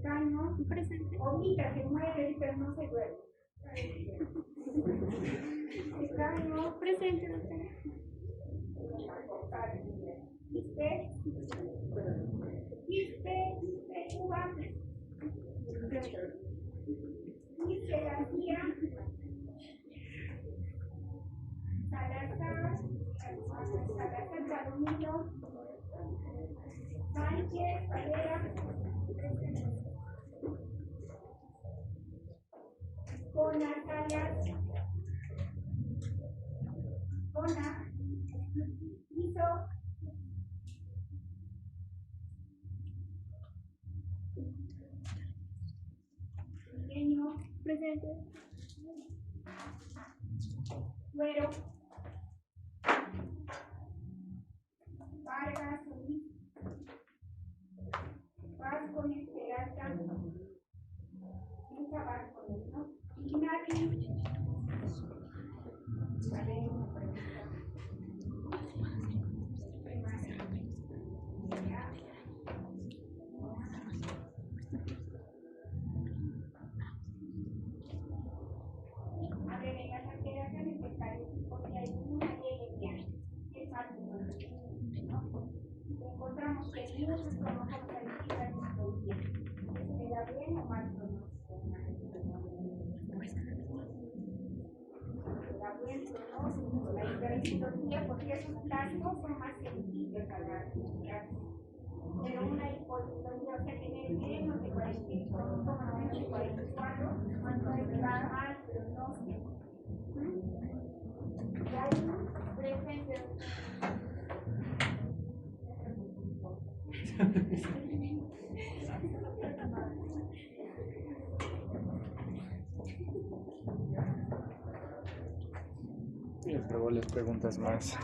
Caño, Omita se muere, pero no se duerme. Caño, Presente. Cuba, García, Salazar, Palomino, Sánchez, Valera, Cona, Salas, Cona, Hizo, Pequeño, Presente. Güero, Vargas, Solís, Vázquez, Peralta, Luca Vázquez, ¿no? Ignati, vale, una pregunta. A ver, en las alteraciones del carístico hay una LLA, que es algo, ¿no? Encontramos que el virus es como características de ¿queda bien o mal pronóstico? ¿Queda bien pronóstico? La hiperhistología, porque esos plasmos son más sensibles a la radiación. Pero una hipohistología, o sea, tener menos de 45, menos de 44, cuando hay mal pronóstico. Y ahí presente. Y luego les preguntas más.